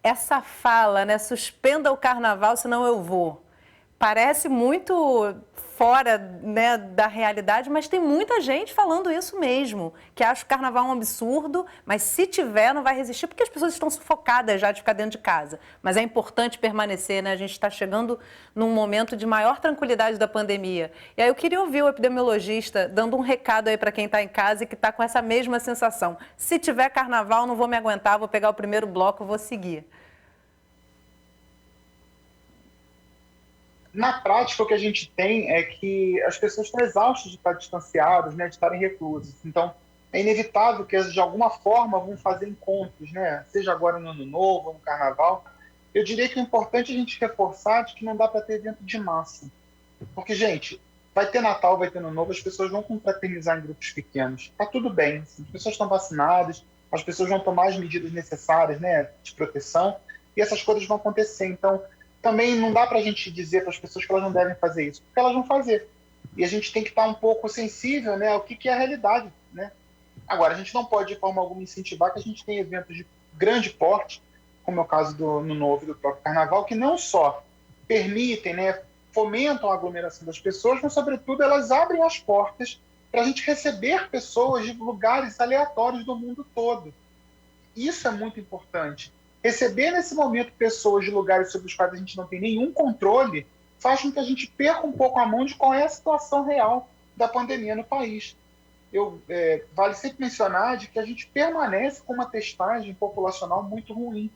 Essa fala, né, suspenda o carnaval, senão eu vou. Parece muito fora, né, da realidade, mas tem muita gente falando isso mesmo, que acha o carnaval um absurdo, mas se tiver não vai resistir, porque as pessoas estão sufocadas já de ficar dentro de casa. Mas é importante permanecer, né? A gente está chegando num momento de maior tranquilidade da pandemia. E aí eu queria ouvir o epidemiologista dando um recado aí para quem está em casa e que está com essa mesma sensação. Se tiver carnaval, não vou me aguentar, vou pegar o primeiro bloco, vou seguir. Na prática, o que a gente tem é que as pessoas estão exaustas de estar distanciadas, né, de estarem reclusas. Então, é inevitável que elas, de alguma forma, vão fazer encontros, né, seja agora no Ano Novo, no Carnaval. Eu diria que o importante é a gente reforçar de que não dá para ter evento de massa. Porque, gente, vai ter Natal, vai ter Ano Novo, as pessoas vão confraternizar em grupos pequenos. Está tudo bem, assim, as pessoas estão vacinadas, as pessoas vão tomar as medidas necessárias, né, de proteção, e essas coisas vão acontecer. Então, também não dá para a gente dizer para as pessoas que elas não devem fazer isso, porque elas vão fazer. E a gente tem que estar um pouco sensível, né, ao que é a realidade, né? Agora, a gente não pode, de forma alguma, incentivar que a gente tenha eventos de grande porte, como é o caso do Ano Novo e do próprio Carnaval, que não só permitem, né, fomentam a aglomeração das pessoas, mas, sobretudo, elas abrem as portas para a gente receber pessoas de lugares aleatórios do mundo todo. Isso é muito importante. Receber nesse momento pessoas de lugares sobre os quais a gente não tem nenhum controle faz com que a gente perca um pouco a mão de qual é a situação real da pandemia no país. Vale sempre mencionar de que a gente permanece com uma testagem populacional muito ruim.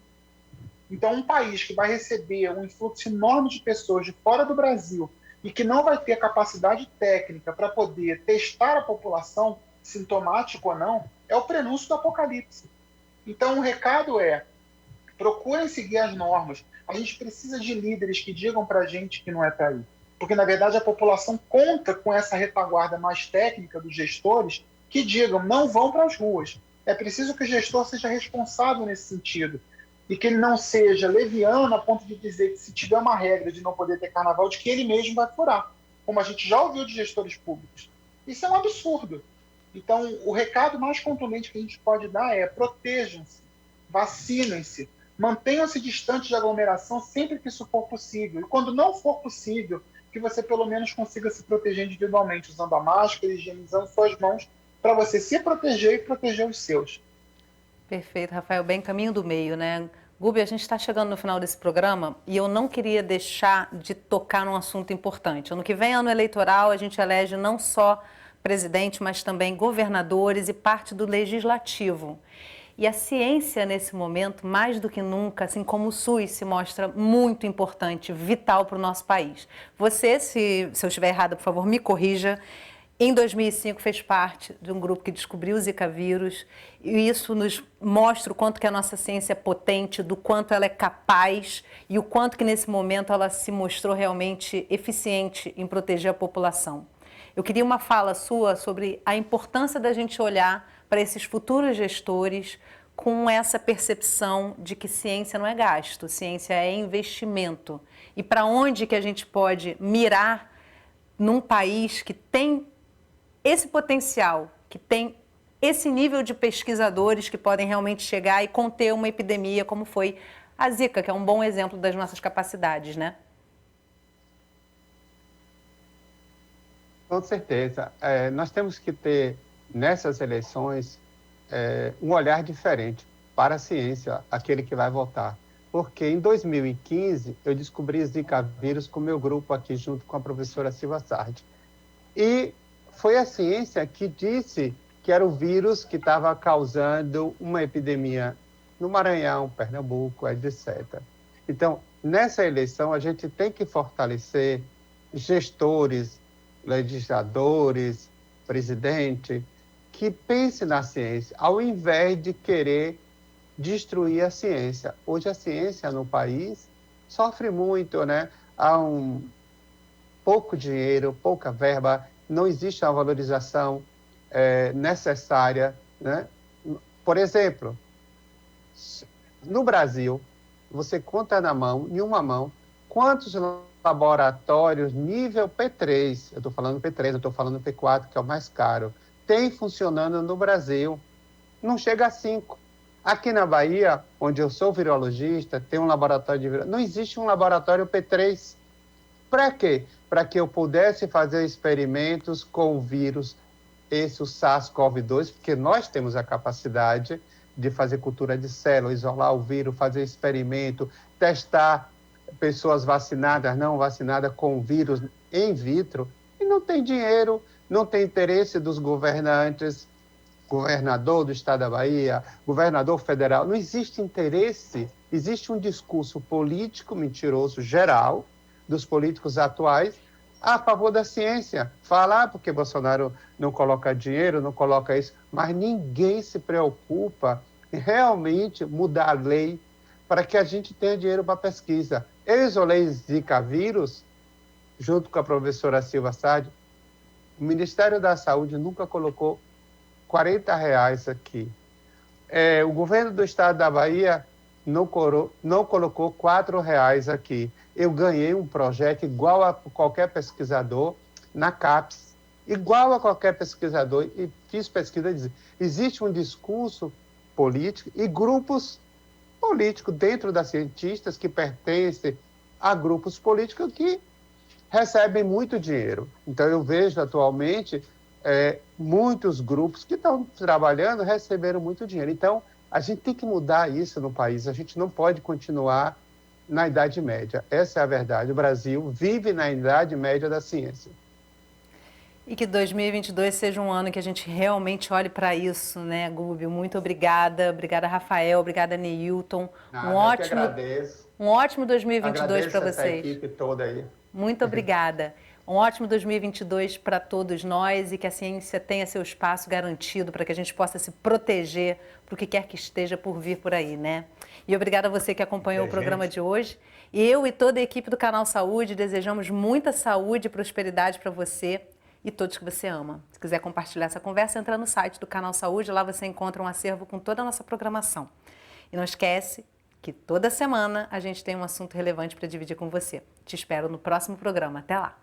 Então, um país que vai receber um influxo enorme de pessoas de fora do Brasil e que não vai ter capacidade técnica para poder testar a população, sintomática ou não, é o prenúncio do apocalipse. Então, o recado é: procurem seguir as normas. A gente precisa de líderes que digam para a gente que não é para ir. Porque, na verdade, a população conta com essa retaguarda mais técnica dos gestores que digam, não vão para as ruas. É preciso que o gestor seja responsável nesse sentido. E que ele não seja leviano a ponto de dizer que se tiver uma regra de não poder ter carnaval, de que ele mesmo vai furar. Como a gente já ouviu de gestores públicos. Isso é um absurdo. Então, o recado mais contundente que a gente pode dar é: protejam-se, vacinem-se, mantenham-se distantes de aglomeração sempre que isso for possível. E quando não for possível, que você pelo menos consiga se proteger individualmente, usando a máscara, higienizando suas mãos, para você se proteger e proteger os seus. Perfeito, Rafael. Bem, caminho do meio, né? Gubi, a gente está chegando no final desse programa e eu não queria deixar de tocar num assunto importante. Ano que vem, ano eleitoral, a gente elege não só presidente, mas também governadores e parte do legislativo. E a ciência, nesse momento, mais do que nunca, assim como o SUS, se mostra muito importante, vital para o nosso país. Você, se eu estiver errada, por favor, me corrija. Em 2005, fez parte de um grupo que descobriu o Zika vírus. E isso nos mostra o quanto que a nossa ciência é potente, do quanto ela é capaz e o quanto que, nesse momento, ela se mostrou realmente eficiente em proteger a população. Eu queria uma fala sua sobre a importância da gente olhar para esses futuros gestores com essa percepção de que ciência não é gasto, ciência é investimento. E para onde que a gente pode mirar num país que tem esse potencial, que tem esse nível de pesquisadores que podem realmente chegar e conter uma epidemia como foi a Zika, que é um bom exemplo das nossas capacidades, né? Com certeza. Nós temos que ter, nessas eleições, um olhar diferente para a ciência, aquele que vai votar. Porque em 2015, eu descobri Zika vírus com o meu grupo aqui, junto com a professora Silva Sardi. E foi a ciência que disse que era o vírus que estava causando uma epidemia no Maranhão, Pernambuco, etc. Então, nessa eleição, a gente tem que fortalecer gestores, legisladores, presidente, que pense na ciência, ao invés de querer destruir a ciência. Hoje a ciência no país sofre muito, né? Há pouco dinheiro, pouca verba, não existe uma valorização necessária, né? Por exemplo, no Brasil, você conta em uma mão, quantos laboratórios nível P3, eu estou falando P3, eu estou falando P4, que é o mais caro, tem funcionando no Brasil. Não chega a 5. Aqui na Bahia, onde eu sou virologista, tem um laboratório de virologia. Não existe um laboratório P3. Para quê? Para que eu pudesse fazer experimentos com o vírus, esse o SARS-CoV-2, porque nós temos a capacidade de fazer cultura de célula, isolar o vírus, fazer experimento, testar pessoas vacinadas, não vacinadas com o vírus in vitro. E não tem dinheiro, não tem interesse dos governantes, governador do estado da Bahia, governador federal, não existe interesse, existe um discurso político mentiroso geral dos políticos atuais a favor da ciência. Falar porque Bolsonaro não coloca dinheiro, não coloca isso, mas ninguém se preocupa em realmente mudar a lei para que a gente tenha dinheiro para pesquisa. Eu isolei Zika vírus, junto com a professora Silva Sardi. O Ministério da Saúde nunca colocou R$40 aqui. O governo do estado da Bahia não colocou R$4 aqui. Eu ganhei um projeto igual a qualquer pesquisador na CAPES, igual a qualquer pesquisador, e fiz pesquisa dizendo, existe um discurso político e grupos políticos dentro das cientistas que pertencem a grupos políticos que recebem muito dinheiro. Então, eu vejo atualmente muitos grupos que estão trabalhando receberam muito dinheiro. Então, a gente tem que mudar isso no país. A gente não pode continuar na Idade Média. Essa é a verdade. O Brasil vive na Idade Média da ciência. E que 2022 seja um ano que a gente realmente olhe para isso, né, Gúbio? Muito obrigada. Obrigada, Rafael. Obrigada, Neilton. Um ótimo 2022 para vocês. Essa equipe toda aí. Muito obrigada. Um ótimo 2022 para todos nós e que a ciência tenha seu espaço garantido para que a gente possa se proteger para o que quer que esteja por vir por aí, né? E obrigada a você que acompanhou o programa de hoje. Eu e toda a equipe do Canal Saúde desejamos muita saúde e prosperidade para você e todos que você ama. Se quiser compartilhar essa conversa, entra no site do Canal Saúde, lá você encontra um acervo com toda a nossa programação. E não esquece que toda semana a gente tem um assunto relevante para dividir com você. Te espero no próximo programa. Até lá!